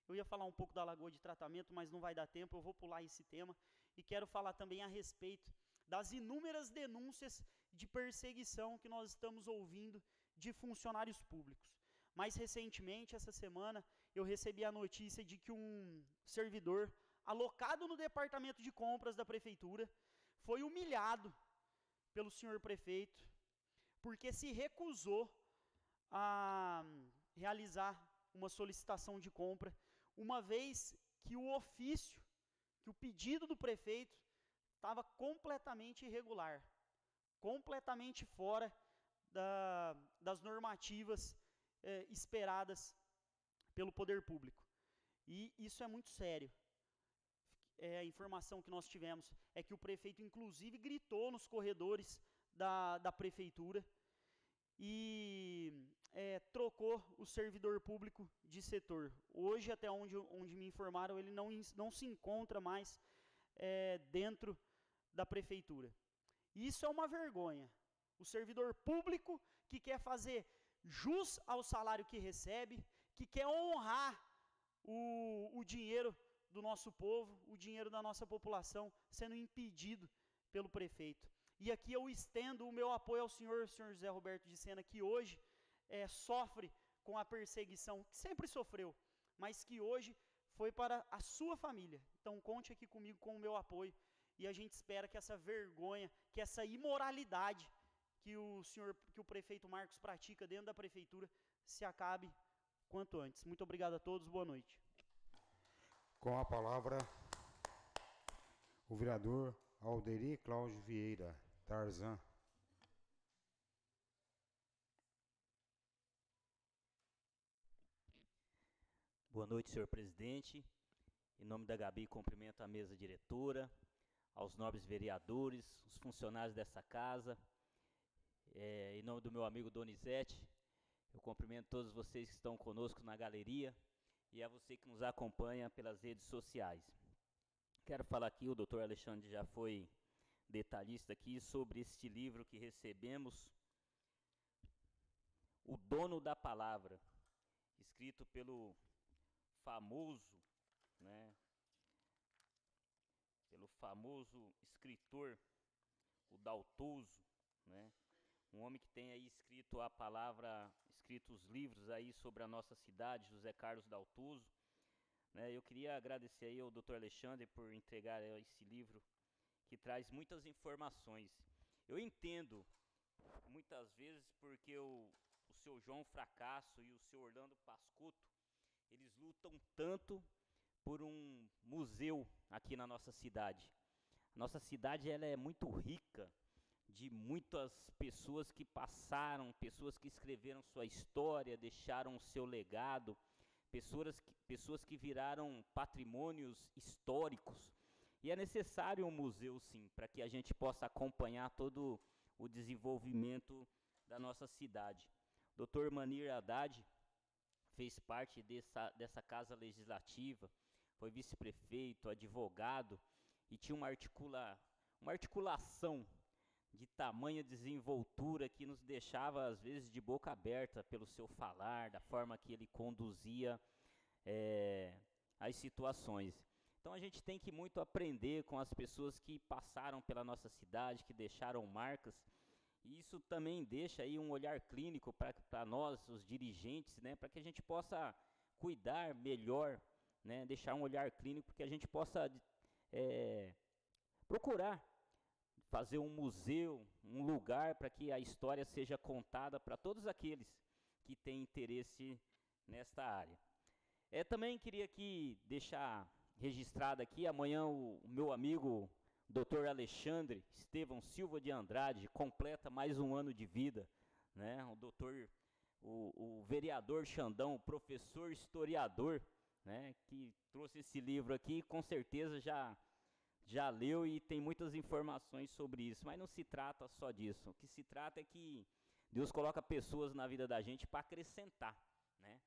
[SPEAKER 7] eu ia falar um pouco da lagoa de tratamento, mas não vai dar tempo, eu vou pular esse tema, e quero falar também a respeito das inúmeras denúncias de perseguição que nós estamos ouvindo de funcionários públicos. Mais recentemente, essa semana, eu recebi a notícia de que um servidor alocado no departamento de compras da prefeitura foi humilhado pelo senhor prefeito, porque se recusou a realizar uma solicitação de compra, uma vez que o ofício, que o pedido do prefeito estava completamente irregular, completamente fora das normativas esperadas pelo poder público. E isso é muito sério. A informação que nós tivemos é que o prefeito, inclusive, gritou nos corredores da prefeitura e trocou o servidor público de setor. Hoje, até onde me informaram, ele não se encontra mais dentro da prefeitura. Isso é uma vergonha. O servidor público que quer fazer jus ao salário que recebe, que quer honrar o dinheiro do nosso povo, o dinheiro da nossa população, sendo impedido pelo prefeito. E aqui eu estendo o meu apoio ao senhor José Roberto de Sena, que hoje sofre com a perseguição, que sempre sofreu, mas que hoje foi para a sua família. Então conte aqui comigo com o meu apoio, e a gente espera que essa vergonha, que essa imoralidade que o prefeito Marcos pratica dentro da prefeitura se acabe quanto antes. Muito obrigado a todos, boa noite.
[SPEAKER 1] Com a palavra, o vereador Alderi Cláudio Vieira, Tarzan.
[SPEAKER 8] Boa noite, senhor presidente. Em nome da Gabi, cumprimento a mesa diretora, aos nobres vereadores, os funcionários dessa casa. Em nome do meu amigo Donizete, eu cumprimento todos vocês que estão conosco na galeria e a você que nos acompanha pelas redes sociais. Quero falar aqui, o doutor Alexandre já foi detalhista aqui, sobre este livro que recebemos, O Dono da Palavra, escrito pelo famoso, pelo famoso escritor, o Daltuso, um homem que tem aí escrito a palavra, escrito os livros aí sobre a nossa cidade, José Carlos Daltuso. Eu queria agradecer aí ao Dr. Alexandre por entregar esse livro que traz muitas informações. Eu entendo, muitas vezes, porque o seu João Fracasso e o seu Orlando Pascotto, eles lutam tanto por um museu aqui na nossa cidade. A nossa cidade ela é muito rica de muitas pessoas que passaram, pessoas que escreveram sua história, deixaram o seu legado, pessoas que viraram patrimônios históricos. E é necessário um museu, sim, para que a gente possa acompanhar todo o desenvolvimento da nossa cidade. Dr. Manir Haddad fez parte dessa casa legislativa, foi vice-prefeito, advogado, e tinha uma articulação de tamanha desenvoltura que nos deixava, às vezes, de boca aberta pelo seu falar, da forma que ele conduzia as situações. Então a gente tem que muito aprender com as pessoas que passaram pela nossa cidade, que deixaram marcas, e isso também deixa aí um olhar clínico para nós, os dirigentes, para que a gente possa cuidar melhor, deixar um olhar clínico, que a gente possa procurar fazer um museu, um lugar para que a história seja contada para todos aqueles que têm interesse nesta área. Também queria aqui deixar registrado aqui, amanhã o meu amigo Dr. Alexandre Estevão Silva de Andrade completa mais um ano de vida, o vereador Xandão, o professor historiador, que trouxe esse livro aqui, com certeza já já leu e tem muitas informações sobre isso, mas não se trata só disso. O que se trata é que Deus coloca pessoas na vida da gente para acrescentar, né?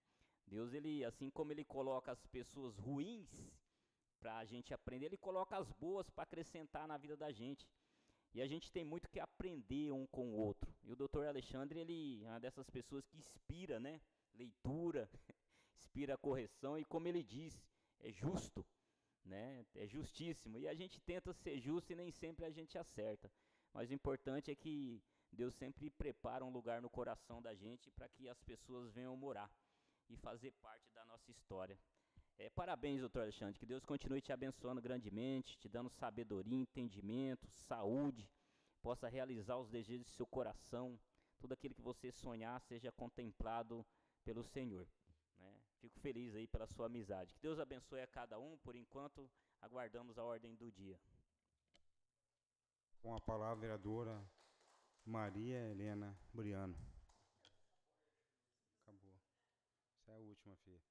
[SPEAKER 8] Deus, ele, assim como ele coloca as pessoas ruins para a gente aprender, ele coloca as boas para acrescentar na vida da gente. E a gente tem muito que aprender um com o outro. E o Dr. Alexandre, ele é uma dessas pessoas que inspira, né? Leitura, inspira a correção e, como ele diz, é justo, né? É justíssimo. E a gente tenta ser justo e nem sempre a gente acerta. Mas o importante é que Deus sempre prepara um lugar no coração da gente para que as pessoas venham morar e fazer parte da nossa história. Parabéns, doutor Alexandre, que Deus continue te abençoando grandemente, te dando sabedoria, entendimento, saúde, possa realizar os desejos do seu coração, tudo aquilo que você sonhar seja contemplado pelo Senhor, né? Fico feliz aí pela sua amizade. Que Deus abençoe a cada um, por enquanto aguardamos a ordem do dia.
[SPEAKER 1] Com a palavra, a vereadora Maria Helena Briano. Acabou. Essa é a última, filha.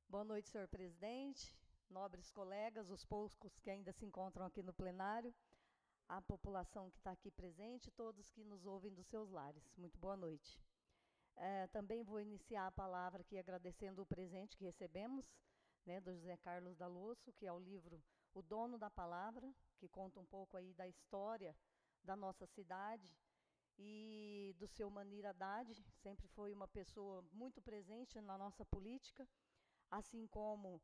[SPEAKER 9] Boa noite, senhor presidente, nobres colegas, os poucos que ainda se encontram aqui no plenário, a população que está aqui presente, todos que nos ouvem dos seus lares. Muito boa noite. Também vou iniciar a palavra aqui agradecendo o presente que recebemos, né, do José Carlos Dalloso, que é o livro O Dono da Palavra, que conta um pouco aí da história da nossa cidade, e do seu Manir Haddad, sempre foi uma pessoa muito presente na nossa política, assim como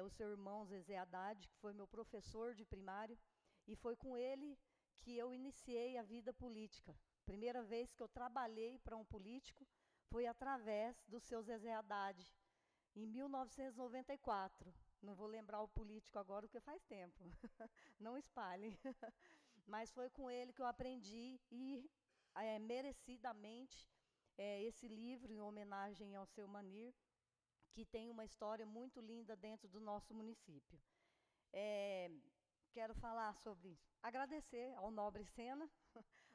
[SPEAKER 9] o seu irmão Zezé Haddad, que foi meu professor de primário, e foi com ele que eu iniciei a vida política. Primeira vez que eu trabalhei para um político foi através do seu Zezé Haddad, em 1994. Não vou lembrar o político agora, porque faz tempo. Não espalhem. Mas foi com ele que eu aprendi e, merecidamente, esse livro, em homenagem ao seu Manir, que tem uma história muito linda dentro do nosso município. Quero falar sobre, agradecer ao nobre Sena,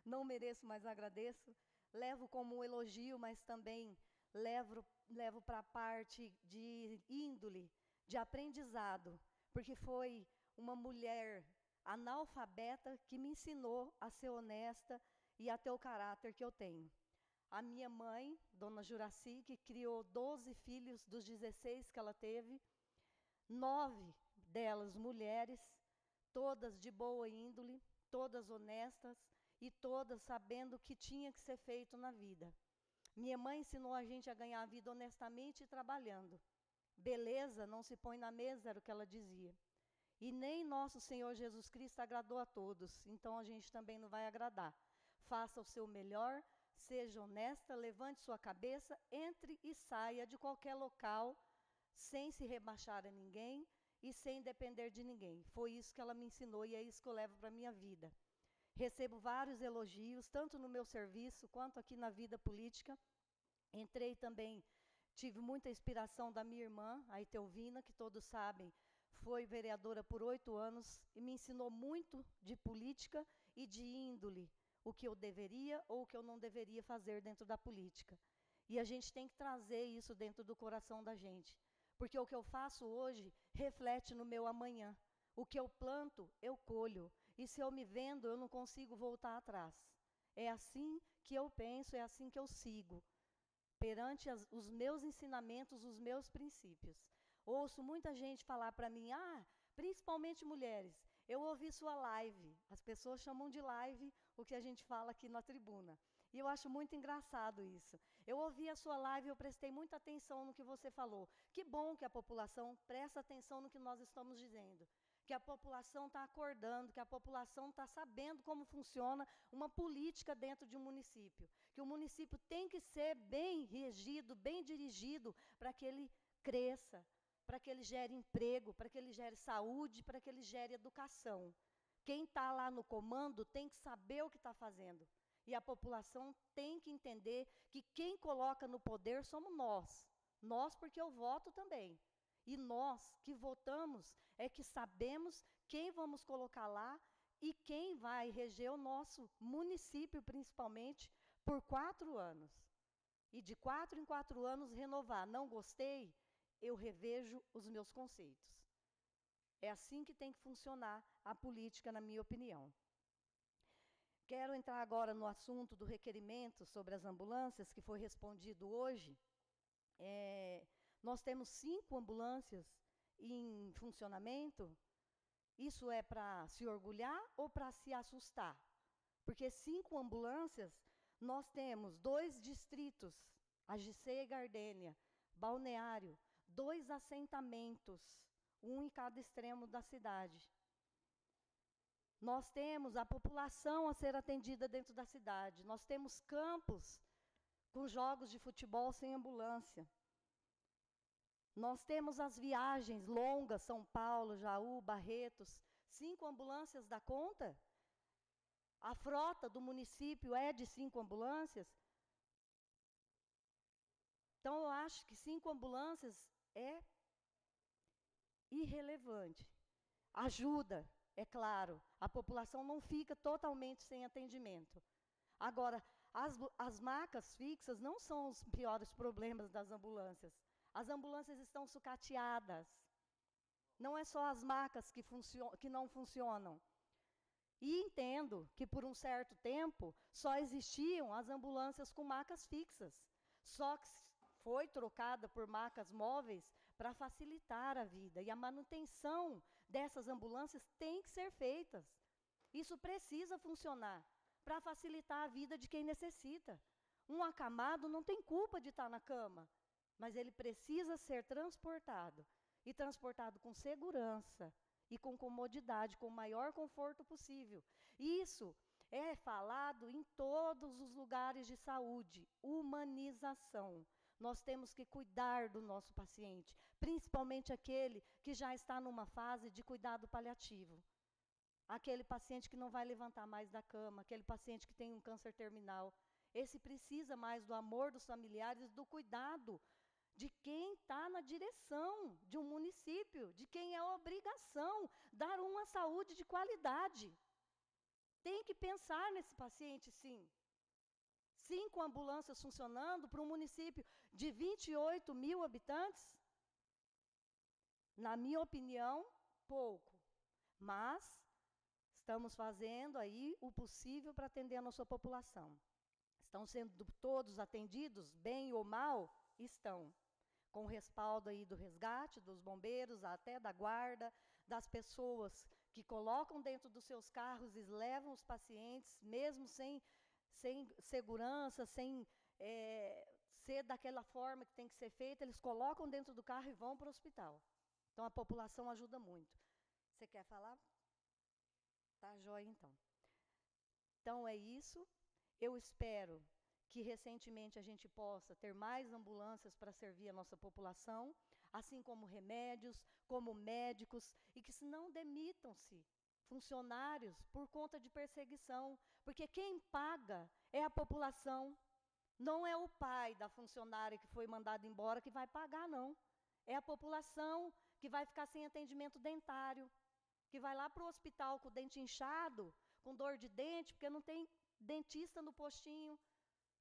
[SPEAKER 9] não mereço, mas agradeço, levo como um elogio, mas também levo para a parte de índole, de aprendizado, porque foi uma mulher analfabeta que me ensinou a ser honesta e a ter o caráter que eu tenho. A minha mãe, dona Juraci, que criou 12 filhos dos 16 que ela teve, 9 delas mulheres, todas de boa índole, todas honestas e todas sabendo o que tinha que ser feito na vida. Minha mãe ensinou a gente a ganhar a vida honestamente e trabalhando. Beleza não se põe na mesa, era o que ela dizia. E nem nosso Senhor Jesus Cristo agradou a todos, então a gente também não vai agradar. Faça o seu melhor, seja honesta, levante sua cabeça, entre e saia de qualquer local, sem se rebaixar a ninguém e sem depender de ninguém. Foi isso que ela me ensinou e é isso que eu levo para a minha vida. Recebo vários elogios, tanto no meu serviço quanto aqui na vida política. Entrei também, tive muita inspiração da minha irmã, a Itelvina, que todos sabem, foi vereadora por 8 anos e me ensinou muito de política e de índole, o que eu deveria ou o que eu não deveria fazer dentro da política. E a gente tem que trazer isso dentro do coração da gente, porque o que eu faço hoje reflete no meu amanhã. O que eu planto, eu colho. E se eu me vendo, eu não consigo voltar atrás. É assim que eu penso, é assim que eu sigo, perante os meus ensinamentos, os meus princípios. Ouço muita gente falar para mim, principalmente mulheres, eu ouvi sua live. As pessoas chamam de live o que a gente fala aqui na tribuna. E eu acho muito engraçado isso. Eu ouvi a sua live e eu prestei muita atenção no que você falou. Que bom que a população presta atenção no que nós estamos dizendo. Que a população está acordando, que a população está sabendo como funciona uma política dentro de um município. Que o município tem que ser bem regido, bem dirigido, para que ele cresça, para que ele gere emprego, para que ele gere saúde, para que ele gere educação. Quem está lá no comando tem que saber o que está fazendo. E a população tem que entender que quem coloca no poder somos nós. Nós, porque eu voto também. E nós que votamos é que sabemos quem vamos colocar lá e quem vai reger o nosso município, principalmente, por 4 anos. E de 4 em 4 anos renovar. Não gostei? eu revejo os meus conceitos. É assim que tem que funcionar a política, na minha opinião. Quero entrar agora no assunto do requerimento sobre as ambulâncias, que foi respondido hoje. Nós temos 5 ambulâncias em funcionamento. Isso é para se orgulhar ou para se assustar? Porque 5 ambulâncias, nós temos 2 distritos, Agicê e Gardênia, Balneário, 2 assentamentos, um em cada extremo da cidade. Nós temos a população a ser atendida dentro da cidade. Nós temos campos com jogos de futebol sem ambulância. Nós temos as viagens longas, São Paulo, Jaú, Barretos, 5 ambulâncias dá conta? A frota do município é de 5 ambulâncias? Então, eu acho que 5 ambulâncias é irrelevante. Ajuda, é claro, a população não fica totalmente sem atendimento. Agora, as macas fixas não são os piores problemas das ambulâncias. As ambulâncias estão sucateadas. Não é só as macas que não funcionam. E entendo que, por um certo tempo, só existiam as ambulâncias com macas fixas. Só que foi trocada por macas móveis para facilitar a vida. E a manutenção dessas ambulâncias tem que ser feita. Isso precisa funcionar para facilitar a vida de quem necessita. Um acamado não tem culpa de estar na cama, mas ele precisa ser transportado. E transportado com segurança e com comodidade, com o maior conforto possível. Isso é falado em todos os lugares de saúde. Humanização. Nós temos que cuidar do nosso paciente, principalmente aquele que já está numa fase de cuidado paliativo. Aquele paciente que não vai levantar mais da cama, aquele paciente que tem um câncer terminal. Esse precisa mais do amor dos familiares, do cuidado de quem está na direção de um município, de quem é obrigação dar uma saúde de qualidade. Tem que pensar nesse paciente, sim. 5 ambulâncias funcionando para um município de 28 mil habitantes? Na minha opinião, pouco. Mas estamos fazendo aí o possível para atender a nossa população. Estão sendo todos atendidos, bem ou mal? Estão. Com o respaldo aí do resgate, dos bombeiros, até da guarda, das pessoas que colocam dentro dos seus carros e levam os pacientes, mesmo sem segurança, sem ser daquela forma que tem que ser feita, eles colocam dentro do carro e vão para o hospital. Então, a população ajuda muito. Você quer falar? Tá, joia, então. Então, é isso. Eu espero que recentemente a gente possa ter mais ambulâncias para servir a nossa população, assim como remédios, como médicos, e que não demitam-se funcionários por conta de perseguição, porque quem paga é a população, não é o pai da funcionária que foi mandado embora que vai pagar, não. É a população que vai ficar sem atendimento dentário, que vai lá para o hospital com o dente inchado, com dor de dente, porque não tem dentista no postinho,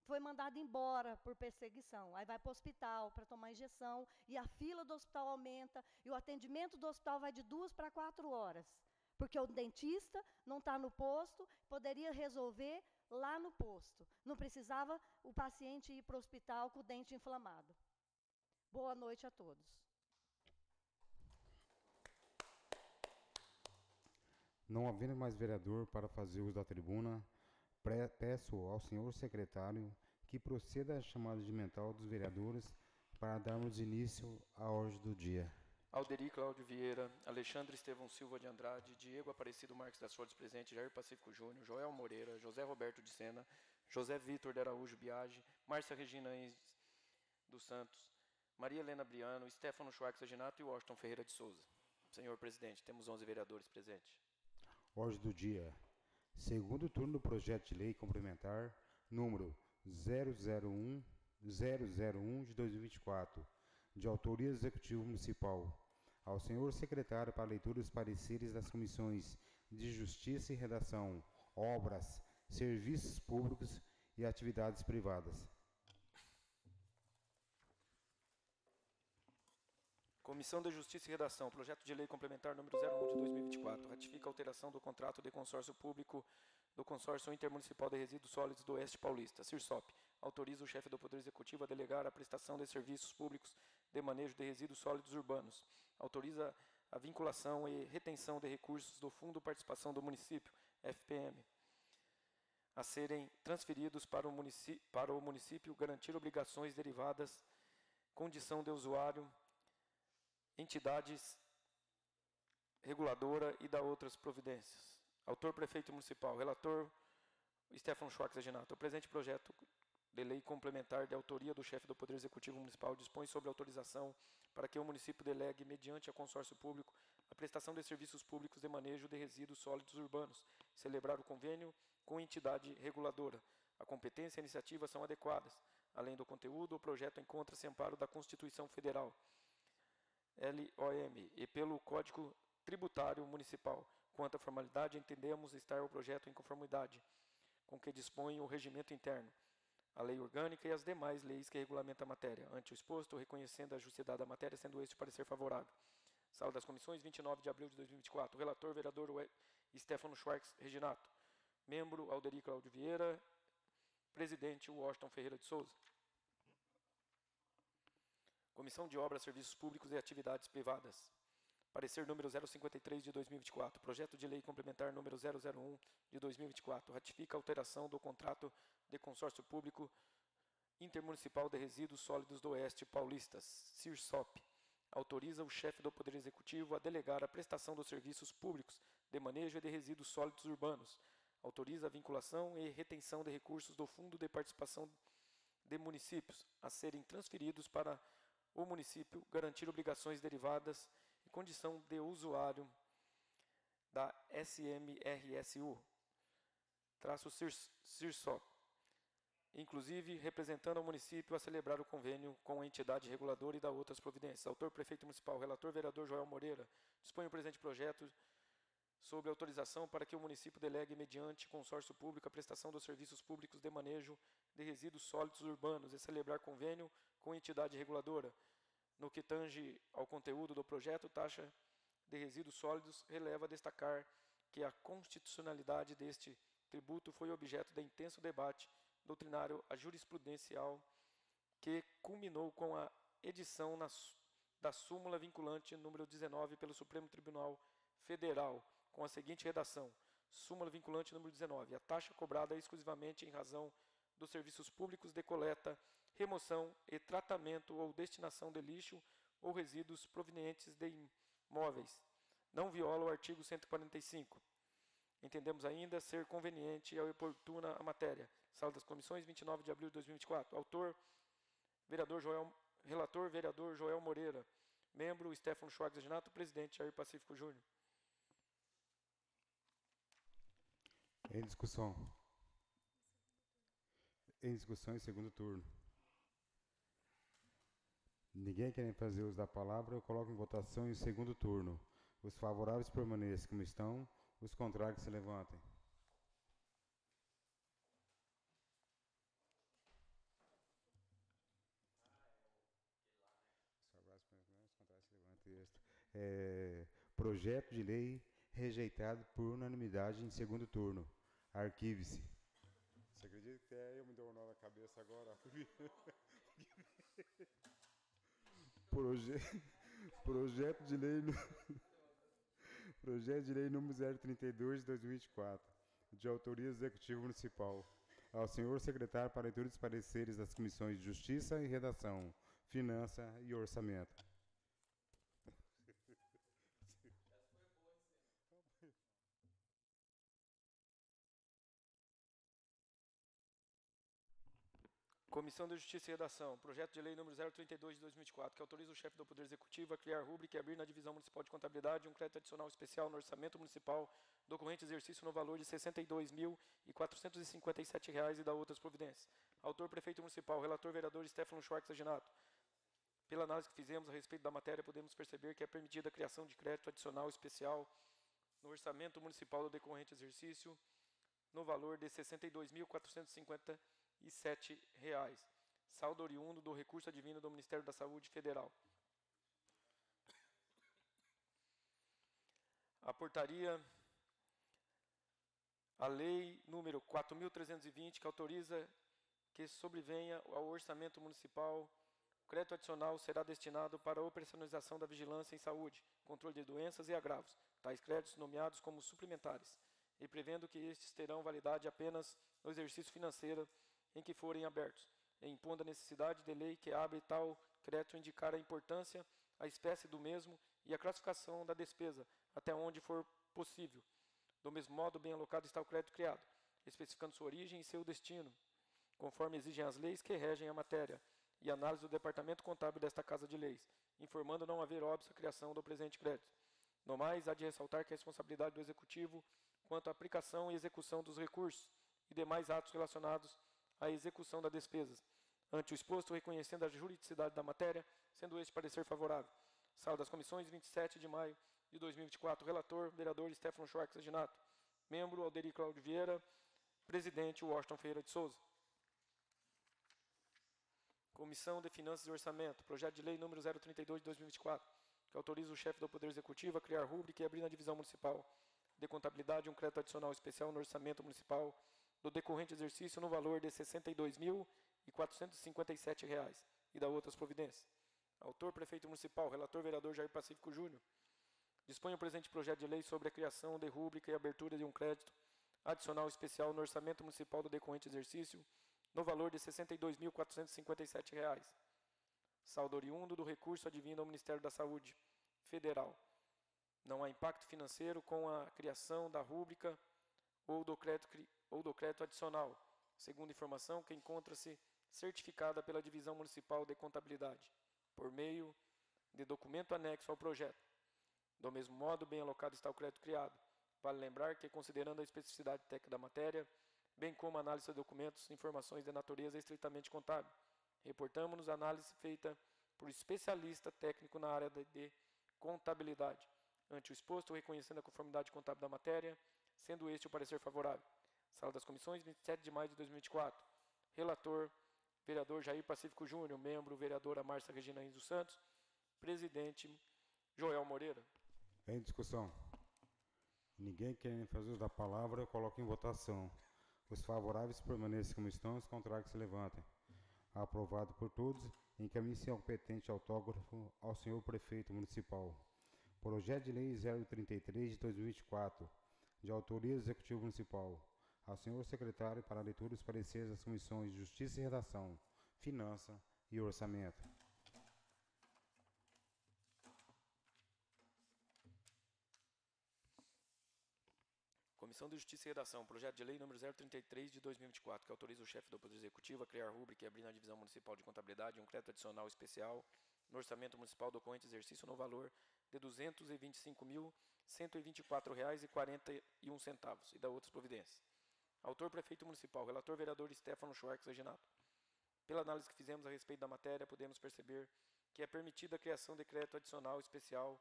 [SPEAKER 9] foi mandado embora por perseguição. Aí vai para o hospital para tomar injeção, e a fila do hospital aumenta, e o atendimento do hospital vai de 2 para 4 horas, porque o dentista não está no posto, poderia resolver lá no posto. Não precisava o paciente ir para o hospital com o dente inflamado. Boa noite a todos.
[SPEAKER 1] Não havendo mais vereador para fazer uso da tribuna, peço ao senhor secretário que proceda à chamada de mental dos vereadores para darmos início à ordem do dia.
[SPEAKER 2] Alderi Cláudio Vieira, Alexandre Estevão Silva de Andrade, Diego Aparecido Marques das Flores presente, Jair Pacífico Júnior, Joel Moreira, José Roberto de Sena, José Vitor de Araújo Biagi, Márcia Regina Enz dos Santos, Maria Helena Briano, Stefano Schwartz Aginato e Washington Ferreira de Souza. Senhor presidente, temos 11 vereadores presentes.
[SPEAKER 1] Ordem do dia. Segundo turno do projeto de lei complementar número 001 de 2024, de autoria do Executivo Municipal, ao senhor secretário para leitura dos pareceres das comissões de Justiça e Redação, Obras, Serviços Públicos e Atividades Privadas.
[SPEAKER 2] Comissão da Justiça e Redação, projeto de lei complementar número 01 de 2024, ratifica a alteração do contrato de consórcio público do Consórcio Intermunicipal de Resíduos Sólidos do Oeste Paulista, CIRSOP. Autoriza o chefe do Poder Executivo a delegar a prestação de serviços públicos de manejo de resíduos sólidos urbanos. Autoriza a vinculação e retenção de recursos do Fundo Participação do Município, FPM, a serem transferidos para o município, garantir obrigações derivadas, condição de usuário, entidades reguladora e da outras providências. Autor, Prefeito Municipal. Relator, Stefano Schwartz Reginato. O presente projeto de lei complementar de autoria do chefe do Poder Executivo Municipal dispõe sobre autorização para que o município delegue, mediante a consórcio público, a prestação de serviços públicos de manejo de resíduos sólidos urbanos, celebrar o convênio com entidade reguladora. A competência e a iniciativa são adequadas. Além do conteúdo, o projeto encontra-se em amparo da Constituição Federal, LOM, e pelo Código Tributário Municipal. Quanto à formalidade, entendemos estar o projeto em conformidade com que dispõe o regimento interno, a lei orgânica e as demais leis que regulamentam a matéria. Ante o exposto, reconhecendo a justicidade da matéria, sendo este parecer favorável. Sala das Comissões, 29 de abril de 2024. Relator, vereador Stefano Schwartz Reginato. Membro, Alderi Cláudio Vieira. Presidente, Washington Ferreira de Souza. Comissão de Obras, Serviços Públicos e Atividades Privadas. Parecer número 053 de 2024. Projeto de lei complementar número 001 de 2024. Ratifica a alteração do contrato de consórcio público intermunicipal de resíduos sólidos do Oeste Paulista, CIRSOP. Autoriza o chefe do Poder Executivo a delegar a prestação dos serviços públicos de manejo de resíduos sólidos urbanos. Autoriza a vinculação e retenção de recursos do Fundo de Participação de Municípios a serem transferidos para o município, garantir obrigações derivadas e condição de usuário da SMRSU, CIRSOP, inclusive representando ao município a celebrar o convênio com a entidade reguladora e da outras providências. Autor, Prefeito Municipal. Relator, vereador Joel Moreira. Dispõe o presente projeto sobre autorização para que o município delegue, mediante consórcio público, a prestação dos serviços públicos de manejo de resíduos sólidos urbanos e celebrar convênio com entidade reguladora. No que tange ao conteúdo do projeto, taxa de resíduos sólidos, releva destacar que a constitucionalidade deste tributo foi objeto de intenso debate doutrinário a jurisprudencial que culminou com a edição da súmula vinculante número 19 pelo Supremo Tribunal Federal, com a seguinte redação: súmula vinculante número 19. A taxa cobrada é exclusivamente em razão dos serviços públicos de coleta, remoção e tratamento ou destinação de lixo ou resíduos provenientes de imóveis. Não viola o artigo 145. Entendemos ainda ser conveniente e oportuna a matéria. Sala das Comissões, 29 de abril de 2024. Autor, relator, vereador Joel Moreira. Membro, Stefano Schwartz Reginato. Presidente, Jair Pacífico Júnior.
[SPEAKER 1] Em discussão. Em discussão em segundo turno. Ninguém querendo fazer uso da palavra, eu coloco em votação em segundo turno. Os favoráveis permaneçam como estão, os contrários se levantem. Projeto de lei rejeitado por unanimidade em segundo turno. Arquive-se. Você acredita que até eu me dou um nó na cabeça agora? Projeto de lei número 032 de 2024, de autoria do Executivo Municipal. Ao senhor secretário para leitura dos pareceres das comissões de Justiça e Redação, Finança e Orçamento.
[SPEAKER 2] Comissão de Justiça e Redação. Projeto de lei número 032 de 2024, que autoriza o chefe do Poder Executivo a criar rúbrica e abrir na Divisão Municipal de Contabilidade um crédito adicional especial no Orçamento Municipal do corrente exercício no valor de R$ 62.457 e da outras providências. Autor, Prefeito Municipal. Relator, vereador Stefano Schwartz Reginato. Pela análise que fizemos a respeito da matéria, podemos perceber que é permitida a criação de crédito adicional especial no Orçamento Municipal do decorrente exercício no valor de R$ 62.457, saldo oriundo do recurso advindo do Ministério da Saúde Federal. a portaria, a lei número 4.320, que autoriza que sobrevenha ao orçamento municipal. O crédito adicional será destinado para a operacionalização da vigilância em saúde, controle de doenças e agravos, tais créditos nomeados como suplementares, e prevendo que estes terão validade apenas no exercício financeiro em que forem abertos, e impondo a necessidade de lei que abre tal crédito indicar a importância, a espécie do mesmo e a classificação da despesa, até onde for possível. Do mesmo modo, bem alocado está o crédito criado, especificando sua origem e seu destino, conforme exigem as leis que regem a matéria, e análise do Departamento Contábil desta Casa de Leis, informando não haver óbice a criação do presente crédito. No mais, há de ressaltar que a responsabilidade do Executivo quanto à aplicação e execução dos recursos e demais atos relacionados à execução das despesas. Ante o exposto, reconhecendo a juridicidade da matéria, sendo este parecer favorável. Sala das Comissões, 27 de maio de 2024. Relator, vereador Stefano Schwartz Reginato. Membro, Alderi Cláudio Vieira. Presidente, Washington Ferreira de Souza. Comissão de Finanças e Orçamento. Projeto de Lei número 032 de 2024, que autoriza o chefe do Poder Executivo a criar rúbrica e abrir na divisão municipal de contabilidade um crédito adicional especial no orçamento municipal do decorrente exercício no valor de R$ 62.457 e da outras providências. Autor, Prefeito Municipal. Relator, vereador Jair Pacífico Júnior. Dispõe o presente projeto de lei sobre a criação de rúbrica e abertura de um crédito adicional especial no orçamento municipal do decorrente exercício no valor de R$ 62.457. Saldo oriundo do recurso advindo ao Ministério da Saúde Federal. Não há impacto financeiro com a criação da rúbrica ou do crédito adicional, segundo informação que encontra-se certificada pela Divisão Municipal de Contabilidade, por meio de documento anexo ao projeto. Do mesmo modo, bem alocado está o crédito criado. Vale lembrar que, considerando a especificidade técnica da matéria, bem como a análise de documentos e informações de natureza estritamente contábil, reportamos-nos a análise feita por especialista técnico na área de contabilidade. Ante o exposto, reconhecendo a conformidade contábil da matéria, sendo este o parecer favorável. Sala das Comissões, 27 de maio de 2024. Relator, vereador Jair Pacífico Júnior. Membro, vereadora Márcia Regina Reis dos Santos. Presidente, Joel Moreira.
[SPEAKER 1] Em discussão. Ninguém querendo fazer uso da palavra, eu coloco em votação. Os favoráveis permaneçam como estão, os contrários se levantem. Aprovado por todos, encaminhe-se ao competente autógrafo ao senhor Prefeito Municipal. Projeto de Lei 033 de 2024, de autoria do Executivo Municipal. Ao senhor Secretário para a leitura dos pareceres das Comissões de Justiça e Redação, Finança e Orçamento.
[SPEAKER 2] Comissão de Justiça e Redação, projeto de lei número 033 de 2024, que autoriza o chefe do Poder Executivo a criar rúbrica e abrir na Divisão Municipal de Contabilidade um crédito adicional especial no orçamento municipal do corrente exercício no valor de R$ 225.124,41 e da outras providências. Autor, Prefeito Municipal. Relator, vereador Stefano Schwartz Reginato. Pela análise que fizemos a respeito da matéria, podemos perceber que é permitida a criação de crédito adicional especial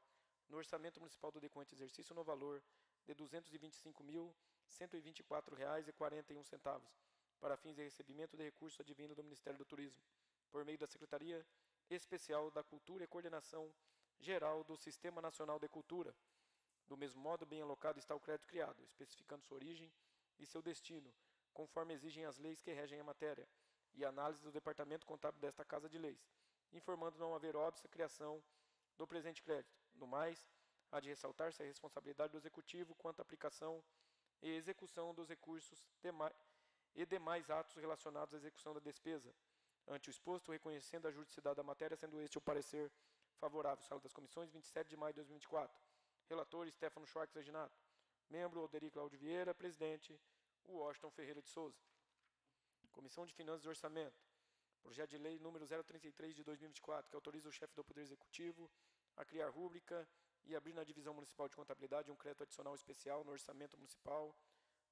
[SPEAKER 2] no orçamento municipal do decorrente exercício no valor de R$ 225.124,41 para fins de recebimento de recursos advindo do Ministério do Turismo, por meio da Secretaria Especial da Cultura e Coordenação Geral do Sistema Nacional de Cultura. Do mesmo modo, bem alocado está o crédito criado, especificando sua origem e seu destino, conforme exigem as leis que regem a matéria, e análise do Departamento Contábil desta Casa de Leis, informando não haver óbice a criação do presente crédito. No mais, há de ressaltar-se a responsabilidade do Executivo quanto à aplicação e execução dos recursos e demais atos relacionados à execução da despesa. Ante o exposto, reconhecendo a juridicidade da matéria, sendo este o parecer favorável. Sala das Comissões, 27 de maio de 2024. Relator, Stefano Schwartz Reginato. Membro, Alderi Cláudio Vieira. Presidente, Washington Ferreira de Souza. Comissão de Finanças e Orçamento. Projeto de lei número 033 de 2024, que autoriza o chefe do Poder Executivo a criar rúbrica e abrir na Divisão Municipal de Contabilidade um crédito adicional especial no orçamento municipal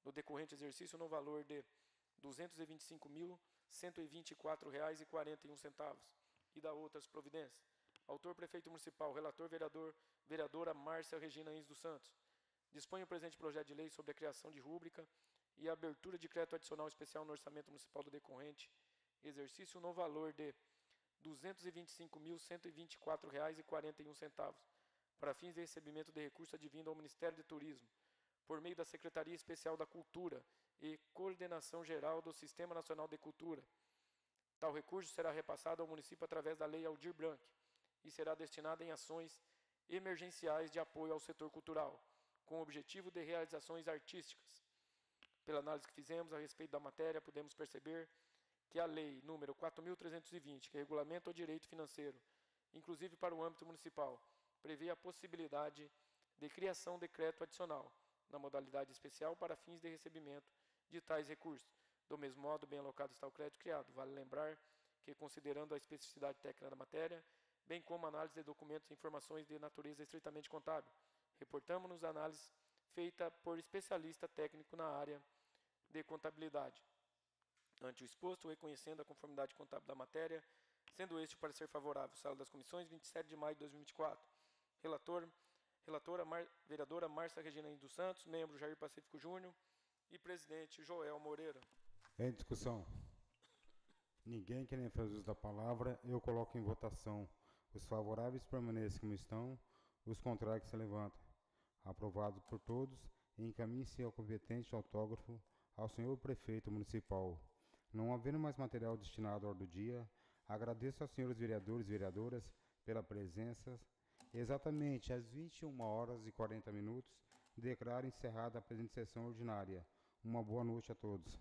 [SPEAKER 2] no decorrente exercício no valor de R$ 225.124,41 e da outras providências. Autor, Prefeito Municipal. Relator, vereadora Márcia Regina Reis dos Santos. Dispõe o presente projeto de lei sobre a criação de rúbrica e a abertura de crédito adicional especial no orçamento municipal do decorrente exercício no valor de R$ 225.124,41 para fins de recebimento de recurso advindo ao Ministério de Turismo, por meio da Secretaria Especial da Cultura e Coordenação Geral do Sistema Nacional de Cultura. Tal recurso será repassado ao município através da Lei Aldir Blanc e será destinado em ações emergenciais de apoio ao setor cultural, com o objetivo de realizações artísticas. Pela análise que fizemos a respeito da matéria, podemos perceber que a Lei número 4.320, que regulamenta o direito financeiro, inclusive para o âmbito municipal, prevê a possibilidade de criação de decreto adicional, na modalidade especial para fins de recebimento de tais recursos. Do mesmo modo, bem alocado está o crédito criado. Vale lembrar que, considerando a especificidade técnica da matéria, bem como a análise de documentos e informações de natureza estritamente contábil, reportamos-nos a análise feita por especialista técnico na área de contabilidade. Ante o exposto, reconhecendo a conformidade contábil da matéria, sendo este o parecer favorável. Sala das Comissões, 27 de maio de 2024. Relatora, vereadora Márcia Regina dos Santos, membro Jair Pacífico Júnior e presidente Joel Moreira.
[SPEAKER 1] Em discussão. Ninguém querendo fazer uso da palavra, eu coloco em votação. Os favoráveis permaneçam como estão, os contrários que se levantam. Aprovado por todos, encaminhe-se ao competente autógrafo ao senhor prefeito municipal. Não havendo mais material destinado à ordem do dia, agradeço aos senhores vereadores e vereadoras pela presença. Exatamente às 21h40, declaro encerrada a presente sessão ordinária. Uma boa noite a todos.